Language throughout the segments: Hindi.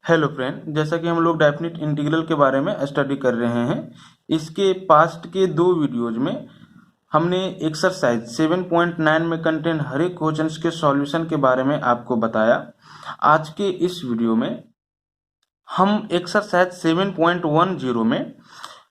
हेलो फ्रेंड, जैसा कि हम लोग डेफिनेट इंटीग्रल के बारे में स्टडी कर रहे हैं। इसके पास्ट के दो वीडियोज में हमने एक्सरसाइज 7.9 में कंटेन हर एक क्वेश्चंस के सॉल्यूशन के बारे में आपको बताया। आज के इस वीडियो में हम एक्सरसाइज 7.10 में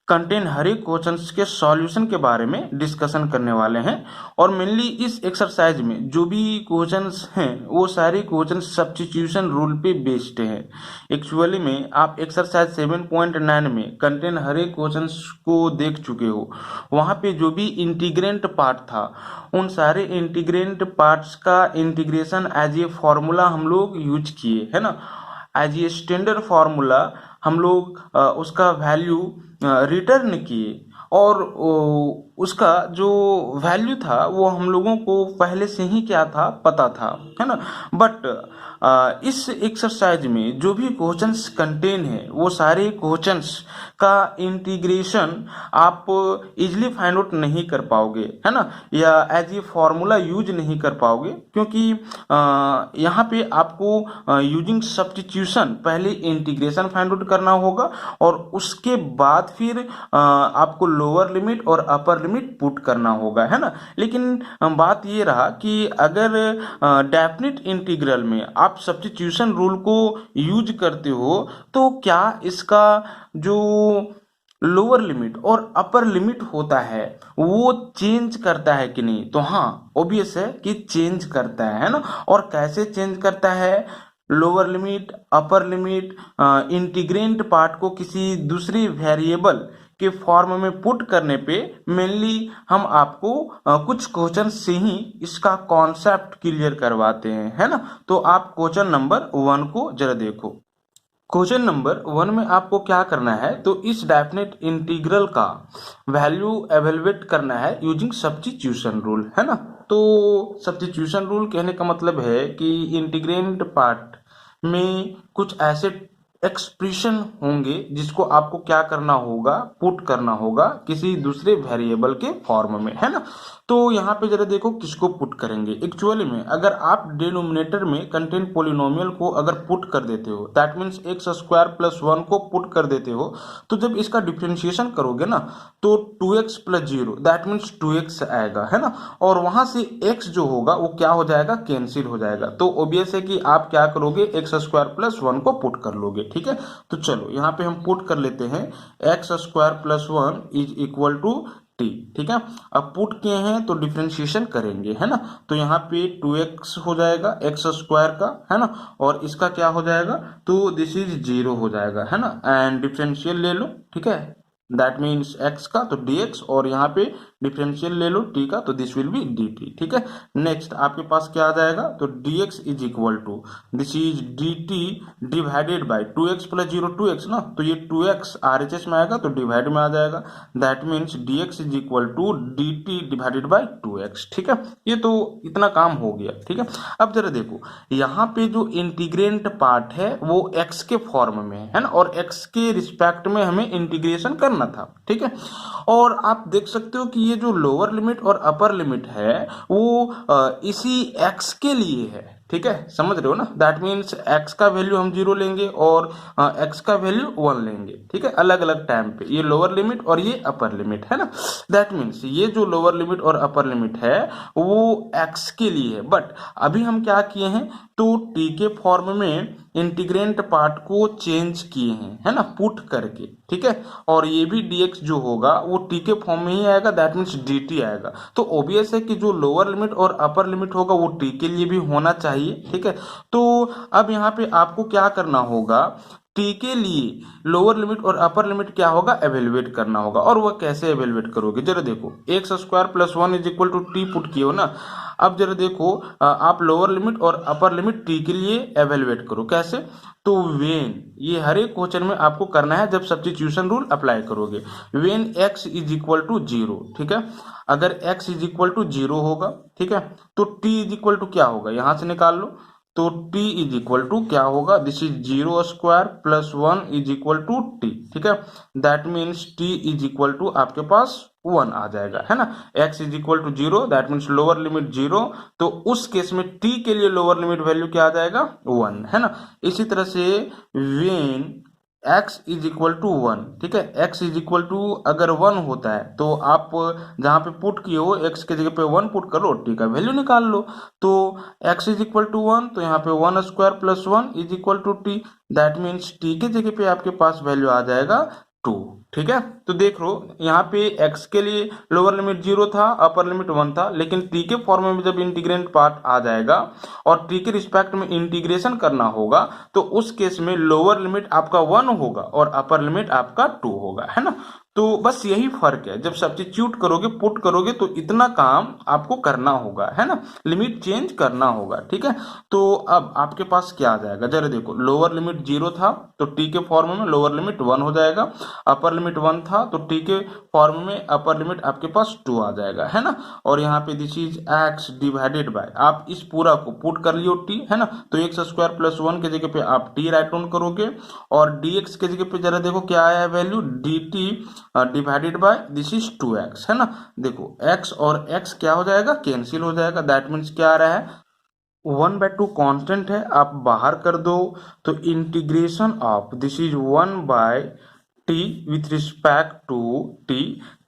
कंटेन हर एक क्वेश्चंस के सॉल्यूशन के बारे में डिस्कशन करने वाले हैं। और मेनली इस एक्सरसाइज में जो भी क्वेश्चंस हैं वो सारे क्वेश्चंस सब्स्टिट्यूशन रूल पे बेस्ड हैं। एक्चुअली में आप एक्सरसाइज 7.9 में कंटेन हर एक क्वेश्चंस को देख चुके हो। वहाँ पे जो भी इंटीग्रेंट पार्ट था उन सारे इंटीग्रेंट पार्ट्स का इंटीग्रेशन एज ए फॉर्मूला हम लोग यूज किए, है ना। एज ए स्टैंडर्ड फार्मूला हम लोग उसका वैल्यू रिटर्न किए। और उसका जो वैल्यू था वो हम लोगों को पहले से ही क्या था पता था, है ना। बट इस एक्सरसाइज में जो भी क्वेश्चंस कंटेन है वो सारे क्वेश्चंस का इंटीग्रेशन आप इजीली फाइंड आउट नहीं कर पाओगे, है ना, या एज ए फॉर्मूला यूज नहीं कर पाओगे, क्योंकि यहाँ पे आपको यूजिंग सब्स्टिट्यूशन पहले इंटीग्रेशन फाइंड आउट करना होगा और उसके बाद फिर आपको लोअर लिमिट और अपर लिमिट पुट करना होगा, है ना। लेकिन बात ये रहा कि अगर डेफिनेट इंटीग्रल में आप सब्स्टिट्यूशन रूल को यूज करते हो तो क्या इसका जो लोअर लिमिट और अपर लिमिट होता है वो चेंज करता है कि नहीं। तो हाँ, ऑब्वियस है कि चेंज करता है ना। और कैसे चेंज करता है? Lower limit, upper limit, integrant part को किसी दूसरी वेरिएबल के फॉर्म में पुट करने पे मेनली हम आपको कुछ क्वेश्चन से ही इसका कॉन्सेप्ट क्लियर करवाते हैं, है ना। तो आप क्वेश्चन नंबर 1 को जरा देखो। क्वेश्चन नंबर 1 में आपको क्या करना है, तो इस डेफिनेट इंटीग्रल का वैल्यू एवेलुएट करना है यूजिंग सब्स्टिट्यूशन रूल, है ना। तो सब्स्टिट्यूशन रूल कहने का मतलब है कि इंटीग्रेंट पार्ट में कुछ ऐसे एक्सप्रेशन होंगे जिसको आपको क्या करना होगा, पुट करना होगा किसी दूसरे वेरिएबल के फॉर्म में, है ना। तो यहाँ पे जरा देखो किसको पुट करेंगे। एक्चुअली में अगर आप डिनोमिनेटर में कंटेन पोलिनोमियल को अगर पुट कर देते हो, that means x square plus 1 को पुट कर देते हो, तो जब इसका डिफ्रेंशिएशन करोगे ना तो 2x plus 0 that means 2x आएगा, है ना। और वहां से x जो होगा वो क्या हो जाएगा, कैंसिल हो जाएगा। तो ऑब्वियस है कि आप क्या करोगे, एक्स स्क्वायर प्लस 1 को पुट कर लोगे, ठीक है। तो चलो यहाँ पे हम पुट कर लेते हैं x square plus 1 is equal to t, ठीक है। अब पुट किए हैं तो डिफ्रेंशिएशन करेंगे, है ना। तो यहाँ पे 2x हो जाएगा एक्स स्क्वायर का, है ना, और इसका क्या हो जाएगा, तो दिस इज 0 हो जाएगा, है ना। एंड डिफरेंशियल ले लो, ठीक है, दैट मीन्स x का तो dx, और यहाँ पे डिफरेंशियल ले लो t का तो दिस विल बी dt, ठीक है। नेक्स्ट आपके पास क्या आ जाएगा, तो dx is equal to this is dt divided by 2x plus 0 2x ना, तो ये 2x RHS में आएगा तो डिवाइड में आ जाएगा, that means dx is equal to dt divided by 2x, ठीक है। ये तो इतना काम हो गया, ठीक है। अब जरा देखो यहाँ पे जो इंटीग्रेंट पार्ट है वो x के फॉर्म में है ना, और x के रिस्पेक्ट में हमें इंटीग्रेशन करना था, ठीक है। और आप देख सकते हो कि ये जो लोअर लिमिट और अपर लिमिट है वो इसी x के लिए है, ठीक है, समझ रहे हो ना। दैट मीन्स x का वैल्यू हम 0 लेंगे और x का वैल्यू 1 लेंगे, ठीक है, अलग अलग टाइम पे। ये लोअर लिमिट और ये अपर लिमिट है ना। दैट मीन्स ये जो लोअर लिमिट और अपर लिमिट है वो x के लिए है। बट अभी हम क्या किए हैं, तो t के फॉर्म में इंटीग्रेंट पार्ट को चेंज किए हैं, है ना, पुट करके, ठीक है। और ये भी dx जो होगा वो t के फॉर्म में ही आएगा, दैट मीन्स dt आएगा। तो ऑब्वियस है कि जो लोअर लिमिट और अपर लिमिट होगा वो t के लिए भी होना चाहिए, ठीक है। तो अब यहाँ पे आपको क्या करना होगा, टी के लिए लोअर लिमिट और अपर लिमिट क्या होगा, एवेल्युएट करना होगा। और वह कैसे एवेल्युएट करोगे, जरा देखो x square plus 1 is equal to t put किए हो ना। अब जरा देखो आप लोअर लिमिट और अपर लिमिट टी के लिए एवेल्युएट करो, कैसे, तो वेन, ये हर एक क्वेश्चन में आपको करना है जब सब्स्टिट्यूशन रूल अप्लाई करोगे। When x is equal to 0, ठीक है, अगर x इज इक्वल टू 0 होगा, ठीक है, तो t इज इक्वल टू क्या होगा, यहां से निकाल लो, तो t इज इक्वल टू क्या होगा, this is 0 square plus 1 is equal to t, ठीक है। That means t is equal to आपके पास 1 आ जाएगा, है ना। x is equal to 0, that means lower limit 0, तो उस केस में t के लिए लोअर लिमिट वैल्यू क्या आ जाएगा 1, है ना। इसी तरह से when x is equal to 1, ठीक है, x इज इक्वल टू अगर 1 होता है तो आप जहां पे पुट किए हो x के जगह पे 1 पुट करो, t का वैल्यू निकाल लो। तो x इज इक्वल टू 1, तो यहाँ पे 1 square plus 1 is equal to t, that means t के जगह पे आपके पास वैल्यू आ जाएगा 2, ठीक है। तो देख लो यहाँ पे x के लिए लोअर लिमिट 0 था, अपर लिमिट 1 था, लेकिन t के फॉर्म में जब इंटीग्रेंट पार्ट आ जाएगा और t के रिस्पेक्ट में इंटीग्रेशन करना होगा तो उस केस में लोअर लिमिट आपका 1 होगा और अपर लिमिट आपका 2 होगा, है ना। तो बस यही फर्क है, जब सब्स्टिट्यूट करोगे पुट करोगे तो इतना काम आपको करना होगा, है ना, लिमिट चेंज करना होगा, ठीक है। तो अब आपके पास क्या आ जाएगा, जरा देखो, लोअर लिमिट 0 था तो t के फॉर्म में लोअर लिमिट 1 हो जाएगा, अपर लिमिट 1 था तो t के फॉर्म में अपर लिमिट आपके पास 2 आ जाएगा, है ना। और यहाँ पे this is x divided bye, आप इस पूरा को पुट कर लियो t, है ना, तो एक्स स्क्वायर प्लस 1 के जगह पे आप t राइट डाउन करोगे और dx के जगह पे जरा देखो क्या आया है value, dt divided by this is 2x, है ना। देखो x और x क्या हो जाएगा, कैंसिल हो जाएगा, दैट मीन्स क्या आ रहा है 1/2 कांस्टेंट है, आप बाहर कर दो तो integration of this is 1/t with respect to t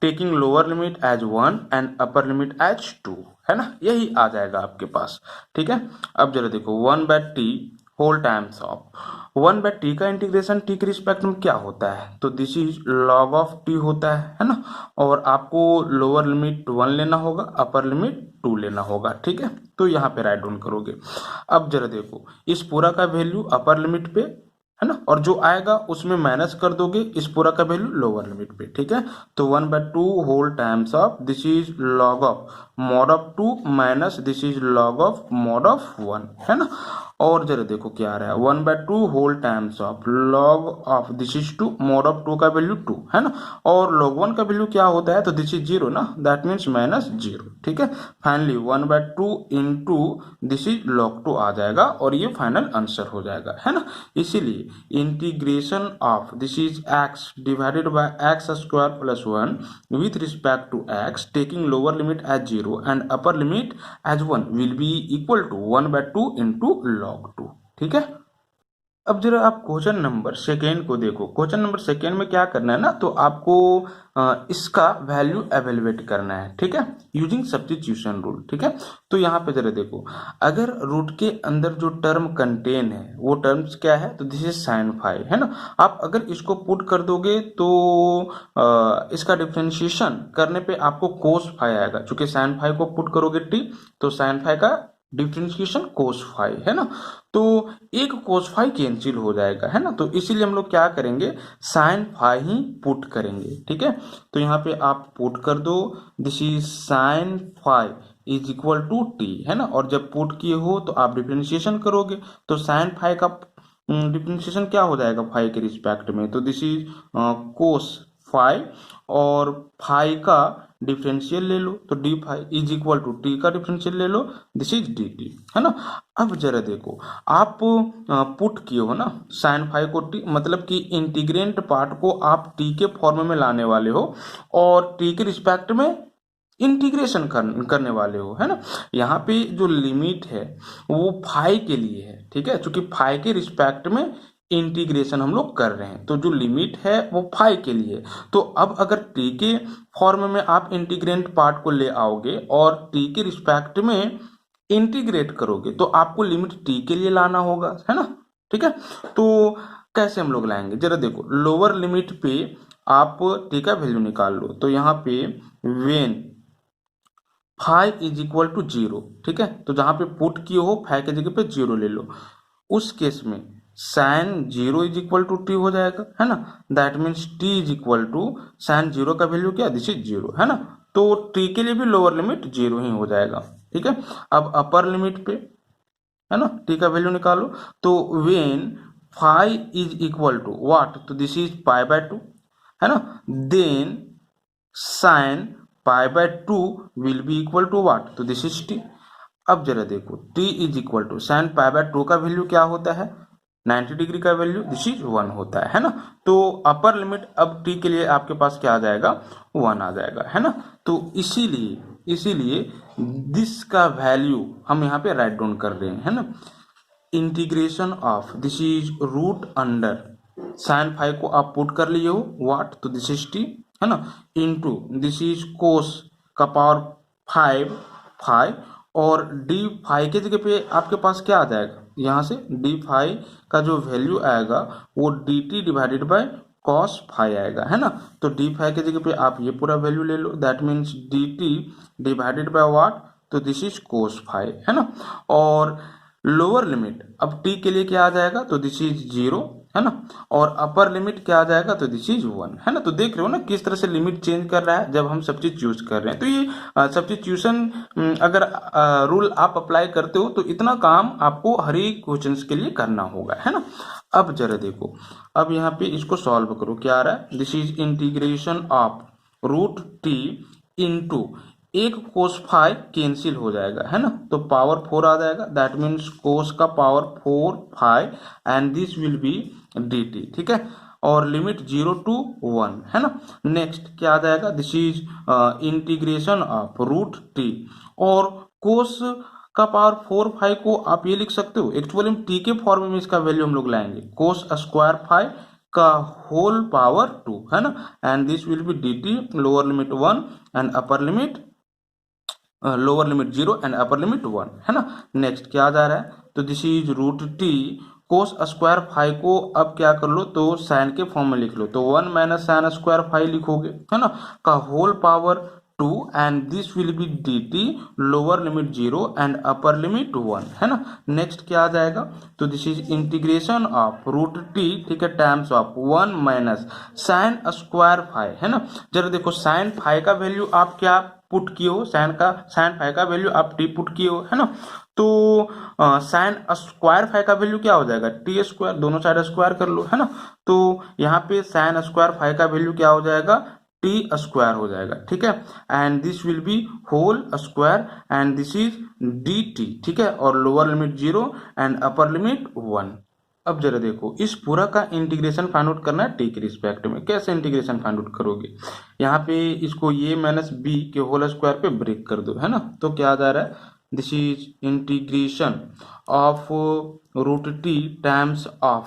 taking lower limit as 1 and upper limit as 2, है ना, यही आ जाएगा आपके पास, ठीक है। अब जरा देखो 1/t whole times of 1/t का इंटीग्रेशन t के रिस्पेक्ट में क्या होता है, तो this is log of t होता है ना। और आपको लोअर लिमिट 1 लेना होगा, अपर लिमिट 2 लेना होगा, ठीक है। तो यहाँ पे राइट डाउन करोगे। अब जरा देखो इस पूरा का वैल्यू अपर लिमिट पे, है ना, और जो आएगा उसमें माइनस कर दोगे इस पूरा का वैल्यू लोअर लिमिट पे, ठीक है। तो 1/2 whole times of this is log of mod of 2 minus this is log of mod of 1, है ना। और जरा देखो क्या आ रहा है 1/2 whole times of log of this is 2 mod of 2 का वैल्यू 2, है ना। और log 1 का वैल्यू क्या होता है, तो दिस इज 0 ना, दैट मीन्स माइनस 0, ठीक है। Finally 1/2 into this is log 2 आ जाएगा और ये फाइनल आंसर हो जाएगा, है ना। इसीलिए integration of this is x divided by x square plus 1 with respect to x taking lower limit as 0 and upper limit as 1 will be equal to 1/2 into log 2, ठीक है। अब जरा आप क्वेश्चन नंबर सेकेंड को देखो। क्वेश्चन नंबर सेकेंड में क्या करना है ना, तो आपको इसका वैल्यू एवेलुएट करना है, ठीक है, यूजिंग सब्स्टिट्यूशन रूल, ठीक है। तो यहाँ पे जरा देखो, अगर रूट के अंदर जो टर्म कंटेन है वो टर्म्स क्या है, तो दिस इज साइन फाई, है ना। आप अगर इसको पुट कर दोगे तो इसका डिफ्रेंशिएशन करने पे आपको कोस फाई आएगा, चूंकि साइन फाई को पुट करोगे टी तो साइन फाई का डिफ्रेंशिएशन कोस फाई, है ना। तो एक कोस फाई कैंसिल हो जाएगा, है ना, तो इसीलिए हम लोग क्या करेंगे साइन फाई ही पुट करेंगे, ठीक है। तो यहाँ पे आप पुट कर दो this is sine phi is equal to t, है ना। और जब पुट किए हो तो आप डिफ्रेंशिएशन करोगे तो साइन फाई का डिफ्रेंशिएशन क्या हो जाएगा फाई के रिस्पेक्ट में, तो दिस इज कोस फाई और फाई का डिफरेंशियल ले लो तो d phi is equal to t का डिफरेंशियल ले लो दिस इज डी टी, है ना। अब जरा देखो आप पुट किए हो ना साइन फाई को टी, मतलब कि इंटीग्रेंट पार्ट को आप टी के फॉर्म में लाने वाले हो और टी के रिस्पेक्ट में इंटीग्रेशन करने वाले हो, है ना। यहाँ पे जो लिमिट है वो फाई के लिए है, ठीक है, क्योंकि फाई के रिस्पेक्ट में इंटीग्रेशन हम लोग कर रहे हैं, तो जो लिमिट है वो फाई के लिए। तो अब अगर टी के फॉर्म में आप इंटीग्रेंट पार्ट को ले आओगे और टी के रिस्पेक्ट में इंटीग्रेट करोगे तो आपको लिमिट टी के लिए लाना होगा, है ना, ठीक है। तो कैसे हम लोग लाएंगे, जरा देखो लोअर लिमिट पे आप टी का वैल्यू निकाल लो, तो यहाँ पे when phi is equal to 0, ठीक है, तो जहां पे पुट किए हो फाई के जगह पे 0 ले लो, उस केस में sine 0 is equal to t हो जाएगा, है ना, that means t is equal to sine 0 का वैल्यू क्या, दिस इज 0, है ना। तो टी के लिए भी लोअर लिमिट 0 ही हो जाएगा, ठीक है। अब अपर लिमिट पे, है ना, टी का वैल्यू निकालो, तो when phi is equal to what, तो दिस इज पाई बाय 2, है ना, then sine pi by 2 will be equal to what, तो दिस इज टी। अब जरा देखो t is equal to sine pi by 2 का वैल्यू क्या होता है, 90 डिग्री का वैल्यू दिस इज 1 होता है ना। तो अपर लिमिट अब t के लिए आपके पास क्या आ जाएगा, 1 आ जाएगा, है ना। तो इसीलिए दिस का वैल्यू हम यहाँ पे राइट डाउन कर रहे हैं, है ना। Integration of this is root under sine 5 को आप पुट कर लिए हो व्हाट, तो दिस इज t, है ना, इनटू दिस इज कोस का पावर 5 और d5 के जगह पे आपके पास क्या आ जाएगा, यहाँ से d5 का जो वैल्यू आएगा वो dt डिवाइडेड बाय cos 5 आएगा, है ना। तो d5 के जगह पे आप ये पूरा वैल्यू ले लो, that means dt divided by what, तो दिस इज cos 5, है ना। और लोअर लिमिट अब t के लिए क्या आ जाएगा, तो दिस इज 0, है ना। और अपर लिमिट क्या आ जाएगा, तो दिस इज 1, है ना। तो देख रहे हो ना किस तरह से लिमिट चेंज कर रहा है जब हम सब्स्टिट्यूट यूज कर रहे हैं। तो ये सब्स्टिट्यूशन अगर रूल आप अप्लाई करते हो तो इतना काम आपको हर एक क्वेश्चन के लिए करना होगा, है ना। अब जरा देखो, अब यहाँ पे इसको सॉल्व करो, क्या आ रहा है, this is integration of root t into एक कोस 5 कैंसिल हो जाएगा, है ना। तो पावर 4 आ जाएगा, दैट मीन्स कोस का power 4 5 and this will be dt, ठीक है। और लिमिट 0 to 1, है ना। नेक्स्ट क्या आ जाएगा, this is integration of root t और कोस का पावर 4 5 को आप ये लिख सकते हो, एक्चुअली हम टी के फॉर्म में इसका वैल्यू हम लोग लाएंगे, कोस स्क्वायर 5 का होल पावर 2, है ना। And this will be dt, lower limit 1 and upper limit lower limit 0 and upper limit 1, है ना। नेक्स्ट क्या जा रहा है, तो this is root t cos square 5 को अब क्या कर लो, तो साइन के फॉर्म में लिख लो, तो 1 माइनस साइन स्क्वायर 5 लिखोगे, है ना, का whole power 2 and this will be dt, lower limit 0 and upper limit 1, है ना। नेक्स्ट क्या आ जाएगा, तो this is integration of root t, ठीक है, times of 1 minus sine square 5, है ना। जरा देखो साइन 5 का वैल्यू आप क्या पुट किए हो, साइन 5 का वैल्यू आप टी पुट किए हो, है ना। तो साइन स्क्वायर 5 का वैल्यू क्या हो जाएगा, टी स्क्वायर, दोनों साइड स्क्वायर कर लो, है ना। तो यहाँ पे साइन स्क्वायर 5 का वैल्यू क्या हो जाएगा, टी स्क्वायर हो जाएगा, ठीक है। And this will be whole square and this is d T, ठीक है। और lower limit 0 and upper limit 1। अब जरा देखो, इस पूरा का इंटीग्रेशन फाइंड आउट करना है टी के रिस्पेक्ट में। कैसे इंटीग्रेशन फाइंड आउट करोगे, यहाँ पे इसको ए माइनस बी के होल स्क्वायर पे ब्रेक कर दो, है ना। तो क्या आ जा रहा है, this is integration of root t times of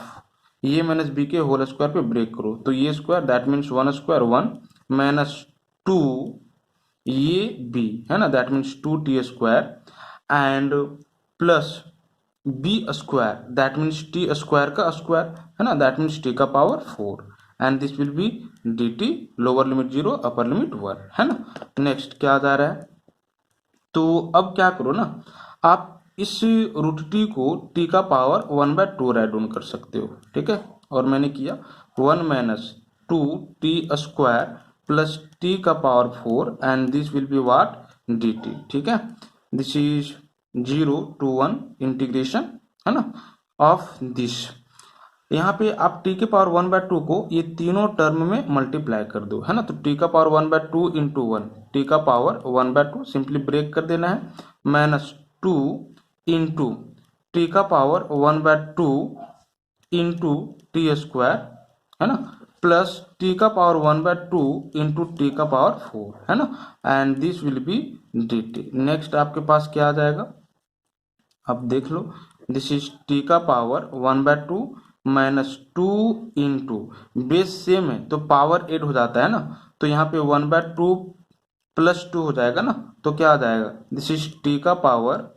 a minus b के होल स्क्वायर पे ब्रेक करो, तो ये square that means 1 square 1 minus 2 a b, है ना, that means 2t square and plus b square that means t square का स्क्वायर, है ना, दैट मीन्स टी का power 4 and this will be d t, lower limit 0 upper limit 1, है ना। नेक्स्ट क्या आ जा रहा है, तो अब क्या करो ना, आप इस रूट टी को टी का पावर 1/2 राइट डाउन कर सकते हो, ठीक है। और मैंने किया 1 minus 2 T square plus T का power 4 and this will be what, D T, ठीक है। दिस इज 0 to 1 इंटीग्रेशन, है ना, ऑफ दिस। यहाँ पे आप t के पावर 1/2 को ये तीनों टर्म में मल्टीप्लाई कर दो, है ना। तो t का पावर 1/2 इंटू 1, टी का पावर 1/2 सिंपली ब्रेक कर देना है, माइनस 2 इंटू टी का पावर 1/2 इंटू टी स्क्वायर, है ना, प्लस टी का पावर 1/2 इंटू टी का पावर 4, है ना, and this will be d T. Next आपके पास क्या आ जाएगा, अब देख लो, दिस इज टी का power 1/2 minus 2 into base same है तो पावर 8 हो जाता है ना, तो यहाँ पे 1/2 प्लस 2 हो जाएगा ना, तो क्या आ जाएगा, दिस इज टी का power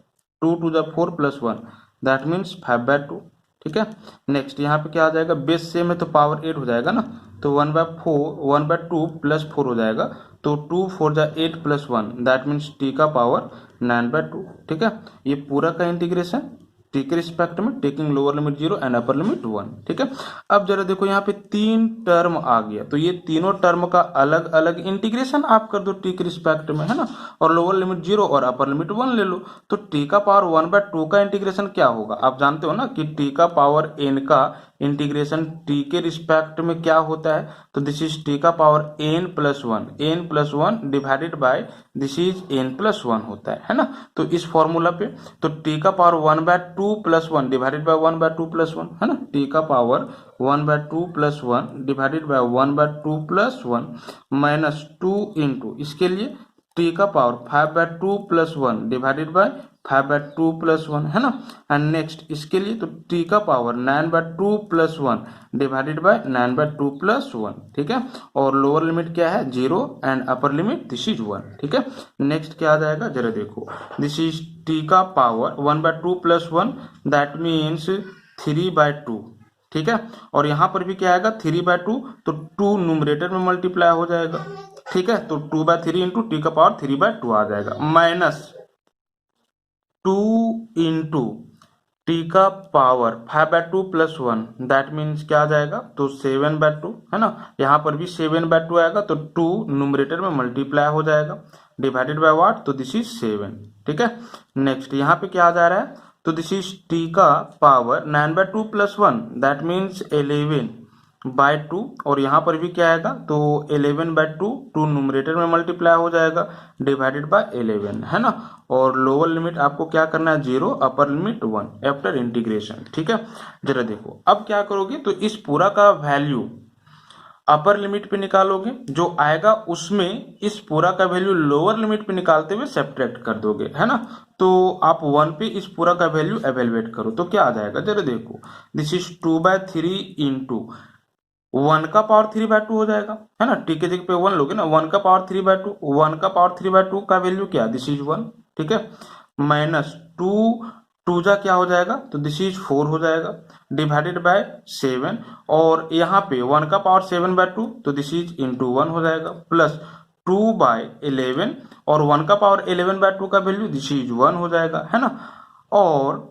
2 to the 4 plus 1 that means 5/2, ठीक है। नेक्स्ट यहाँ पे क्या आ जाएगा, बेस सेम है तो पावर 8 हो जाएगा ना, तो 1/2 प्लस 4 हो जाएगा, तो 2 4 जा 8 प्लस 1 दैट मीन्स टी का पावर 9/2, ठीक है। ये पूरा का इंटीग्रेशन टी के रिस्पेक्ट में taking lower limit 0 and upper limit 1, ठीक है। अब जरा देखो यहाँ पे 3 टर्म आ गया, तो ये तीनों टर्म का अलग अलग इंटीग्रेशन आप कर दो टी के रिस्पेक्ट में, है ना, और लोअर लिमिट 0 और अपर लिमिट 1 ले लो। तो टी का पावर 1/2 का इंटीग्रेशन क्या होगा, आप जानते हो ना कि टी का पावर n का इंटीग्रेशन टी के रिस्पेक्ट में क्या होता है, तो दिस इज टी का power n+1 divided by this is n+1 होता है ना। तो इस फॉर्मूला पे तो टी का पावर 1/2+1 डिवाइडेड बाय 1/2+1 है ना, टी का power 1/2+1 divided by 1/2+1 minus 2 into इसके लिए टी का पावर 5/2+1 डिवाइडेड बाय 5/2+1 है ना। एंड नेक्स्ट इसके लिए तो टी का पावर 9/2+1 डिवाइडेड बाय 9/2+1, ठीक है। और लोअर लिमिट क्या है 0 and upper limit this is 1, ठीक है। नेक्स्ट क्या आ जाएगा जरा देखो, दिस इज टी का पावर 1/2+1 दैट मीन्स 3/2, ठीक है। और यहां पर भी क्या आएगा 3/2, तो 2 न्यूमरेटर में मल्टीप्लाई हो जाएगा, ठीक है। तो 2/3 इंटू टी का पावर 3/2 आ जाएगा माइनस 2 इंटू टी का पावर 5/2+1 दैट मीन्स क्या आ जाएगा, तो 7/2 है ना। यहाँ पर भी 7/2 आएगा, तो 2 न्यूमरेटर में मल्टीप्लाई हो जाएगा डिवाइडेड बाय व्हाट, तो दिस इज 7, ठीक है। नेक्स्ट यहाँ पे क्या आ जा रहा है, तो दिस इज टी का पावर 9/2+1 दैट मीन्स 11/2 और यहाँ पर भी क्या आएगा, तो 11/2 2 न्यूमरेटर में मल्टीप्लाई हो जाएगा डिवाइडेड बाय 11 है ना। और लोअर लिमिट आपको क्या करना है 0, अपर लिमिट 1 आफ्टर इंटीग्रेशन, ठीक है। जरा देखो अब क्या करोगे, तो इस पूरा का वैल्यू अपर लिमिट पे निकालोगे, जो आएगा उसमें इस पूरा का वैल्यू लोअर लिमिट पे निकालते हुए सब्ट्रैक्ट कर दोगे, है ना। तो आप 1 पे इस पूरा का वैल्यू एवेलुएट करो, तो क्या आ जाएगा जरा देखो, दिस इज 2/3 इंटू 1 का पावर 3/2 हो जाएगा, है ना। टी के जगह पे 1 लोगे ना, 1 का पावर 3/2, 1 का पावर 3/2 का वैल्यू क्या, दिस इज 1, ठीक है। माइनस 2 जा क्या हो जाएगा, तो दिस इज 4 हो जाएगा डिवाइडेड बाय 7 और यहाँ पे 1 का पावर 7/2, तो दिस इज इंटू 1 हो जाएगा प्लस 2/11 और 1 का पावर 11/2 का वैल्यू दिस इज 1 हो जाएगा, है ना। और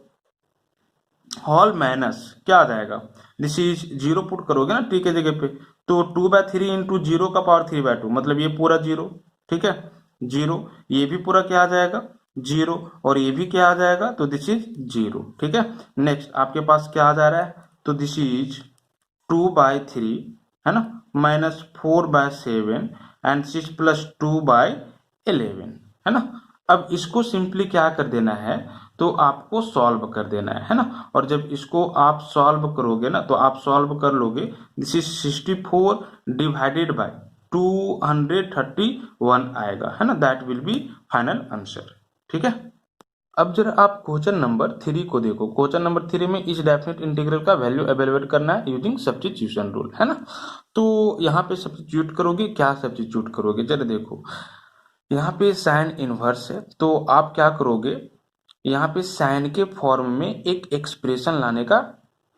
होल माइनस क्या आ जाएगा, दिस इज 0 पुट करोगे ना टी के जगह पे, तो 2/3 इंटू 0 का पावर 3/2 मतलब ये पूरा 0, ठीक है। 0 ये भी पूरा क्या आ जाएगा 0 और ये भी क्या आ जाएगा, तो दिस इज 0, ठीक है। नेक्स्ट आपके पास क्या आ जा रहा है, तो दिस इज 2/3 है ना माइनस 4/7 एंड 6 प्लस 2/11 है ना। अब इसको सिंपली क्या कर देना है, तो आपको सॉल्व कर देना है ना। और जब इसको आप सॉल्व करोगे ना, तो आप सॉल्व कर लोगे, दिस इज 64 डिवाइडेड बाय 231 आएगा, है ना। That will B final answer, ठीक है। अब जरा आप क्वेश्चन नंबर 3 को देखो। क्वेश्चन नंबर 3 में इस डेफिनेट इंटीग्रल का वैल्यू एवेलुएट करना है यूजिंग सब्स्टिट्यूशन रूल, है ना। तो यहाँ पे सब्स्टिट्यूट करोगे, क्या सब्स्टिट्यूट करोगे जरा देखो, यहाँ पे साइन इनवर्स है, तो आप क्या करोगे, यहाँ पे साइन के फॉर्म में एक एक्सप्रेशन लाने का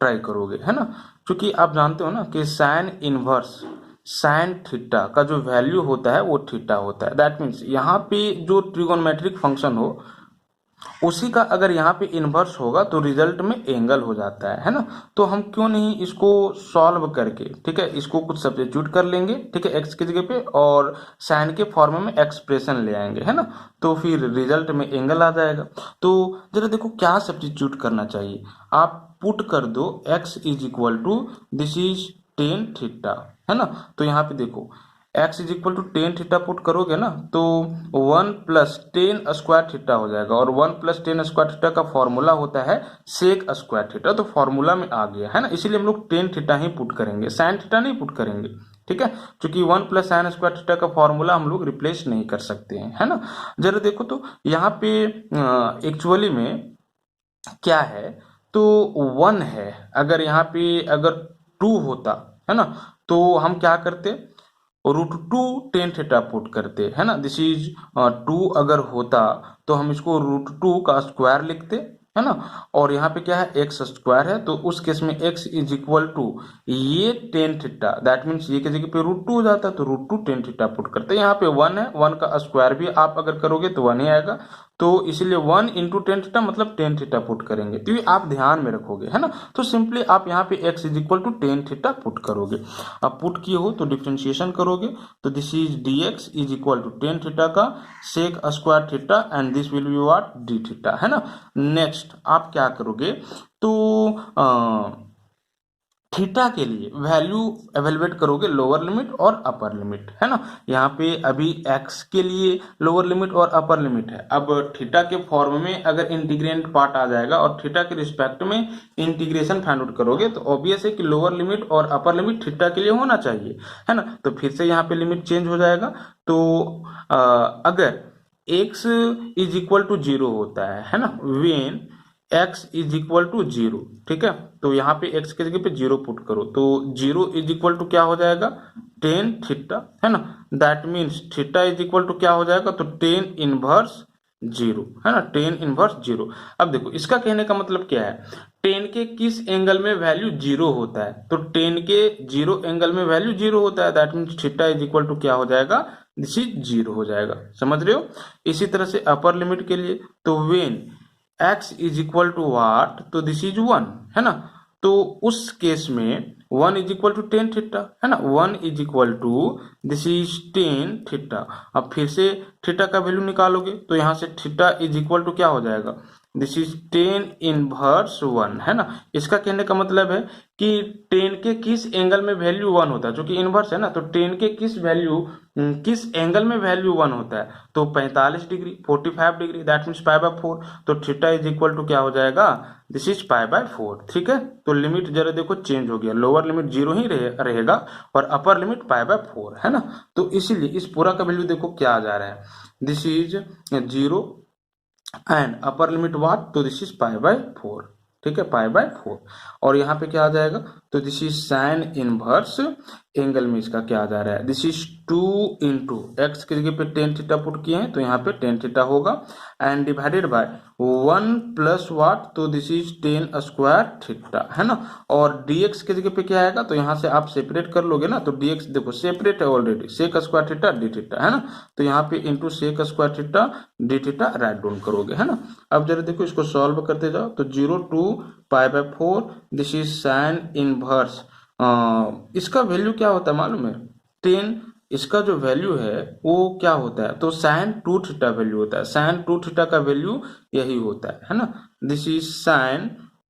ट्राई करोगे, है ना। क्योंकि आप जानते हो ना कि साइन इनवर्स साइन थीटा का जो वैल्यू होता है वो थीटा होता है। दैट मीन्स यहाँ पे जो ट्रिगोनोमेट्रिक फंक्शन हो उसी का अगर यहाँ पे इनवर्स होगा तो रिजल्ट में एंगल हो जाता है ना। तो हम क्यों नहीं इसको सॉल्व करके, ठीक है, इसको कुछ सब्स्टिट्यूट कर लेंगे, ठीक है, एक्स की जगह पे और साइन के फॉर्म में एक्सप्रेशन ले आएंगे, है ना। तो फिर रिजल्ट में एंगल आ जाएगा। तो जरा देखो क्या सब्स्टिट्यूट करना चाहिए, आप पुट कर दो x is equal to this is tan theta, है ना। तो यहाँ पे देखो x is equal to tan theta put करोगे ना, तो 1 प्लस टेन स्क्वायर थीटा हो जाएगा और 1 प्लस टेन स्क्वायर थीटा का फॉर्मूला होता है सेक स्क्वायर थीटा, तो फॉर्मूला में आ गया, है ना। इसीलिए हम लोग टेन थीटा ही पुट करेंगे, साइन थीटा नहीं पुट करेंगे, ठीक है। क्योंकि 1 प्लस साइन स्क्वायर थीटा का फॉर्मूला हम लोग रिप्लेस नहीं कर सकते हैं, है ना। जरा देखो तो यहाँ पे एक्चुअली में क्या है, तो 1 है, अगर यहाँ पे अगर 2 होता है ना, तो हम क्या करते, √2 टेन थीटा पुट करते, है ना। दिस इज 2 अगर होता तो हम इसको √2 का स्क्वायर लिखते, है ना। और यहाँ पे क्या है एक्स स्क्वायर है, तो उस केस में x इज इक्वल टू ये टेन थीटा, दैट मीन्स ये की जगह पे √2 हो जाता है, तो √2 टेन थीटा पुट करते। यहाँ पे 1 है, 1 का स्क्वायर भी आप अगर करोगे तो 1 ही आएगा, तो इसीलिए 1 इंटू टेन थीटा मतलब टेन थीटा पुट करेंगे, तो ये आप ध्यान में रखोगे, है ना। तो सिंपली आप यहाँ पे x is equal to tan theta put करोगे। अब पुट किए हो तो डिफ्रेंशिएशन करोगे, तो this is dx is equal to tan theta का sec square theta and this will be what D theta, है ना। नेक्स्ट आप क्या करोगे, तो थीटा के लिए वैल्यू एवेलुएट करोगे लोअर लिमिट और अपर लिमिट, है ना। यहाँ पे अभी एक्स के लिए लोअर लिमिट और अपर लिमिट है। अब थीटा के फॉर्म में अगर इंटीग्रेंट पार्ट आ जाएगा और थीटा के रिस्पेक्ट में इंटीग्रेशन फाइंड आउट करोगे तो ऑब्वियस है कि लोअर लिमिट और अपर लिमिट थीटा के लिए होना चाहिए, है ना। तो फिर से यहाँ पे लिमिट चेंज हो जाएगा। तो अगर x इज इक्वल टू 0 होता है ना, when x is equal to 0, ठीक है। तो यहाँ पे x के जगह पे 0 पुट करो तो 0 इज इक्वल टू क्या हो जाएगा, टेन थीटा, है ना। That means theta is equal to क्या हो जाएगा, तो टेन इनवर्स 0, है ना, टेन इनवर्स 0। अब देखो इसका कहने का मतलब क्या है, टेन के किस एंगल में वैल्यू 0 होता है, तो टेन के 0 एंगल में वैल्यू 0 होता है। That means theta is equal to क्या हो जाएगा, दिस इज 0 हो जाएगा। समझ रहे हो। इसी तरह से अपर लिमिट के लिए, तो when x is equal to what, तो दिस इज 1, है ना। तो उस केस में 1 is equal to tan theta, है ना, 1 is equal to this is tan theta. अब फिर से थीटा का वैल्यू निकालोगे तो यहाँ से थीटा इज इक्वल टू क्या हो जाएगा, दिस इज टेन इनवर्स 1, है ना। इसका कहने का मतलब है कि टेन के किस एंगल में वैल्यू 1 होता है, जो कि इनवर्स है ना, तो टेन के किस एंगल में वैल्यू 1 होता है, तो 45 degree, 45 degree, that means pi by 4। तो थीटा इज इक्वल टू क्या हो जाएगा, दिस इज पाई बाय 4, ठीक है। तो लिमिट जरा देखो चेंज हो गया, लोअर लिमिट 0 ही रहेगा और अपर लिमिट पाई बाय 4, है ना। तो इसीलिए इस पूरा का वैल्यू देखो क्या आ जा रहा है, this is 0 and upper limit what, तो दिस इज पाई बाय 4, ठीक है, पाई बाय 4। और यहाँ पे क्या आ जाएगा, तो this is sine inverse angle में इसका क्या आ जा रहा है, दिस इज 2 इंटू एक्स की जगह पे टेन थीटा पुट किए हैं तो यहाँ पे टेन थीटा होगा and divided by 1 plus what, तो दिस इज 10 स्क्वायर थीटा, है ना। और dx की जगह पे क्या आएगा, तो यहाँ से आप सेपरेट कर लोगे ना, तो dx देखो सेपरेट है already, sec square theta d theta, है ना। तो यहाँ पे into sec square theta d theta write down करोगे, है ना। अब जरा देखो इसको सॉल्व करते जाओ, तो 0 to pi by 4, this is sine inverse, इसका वैल्यू क्या होता है मालूम है, 10। इसका जो वैल्यू है वो क्या होता है, तो साइन 2 थीटा वैल्यू होता है, साइन 2 थीटा का वैल्यू यही होता है ना। दिस इज साइन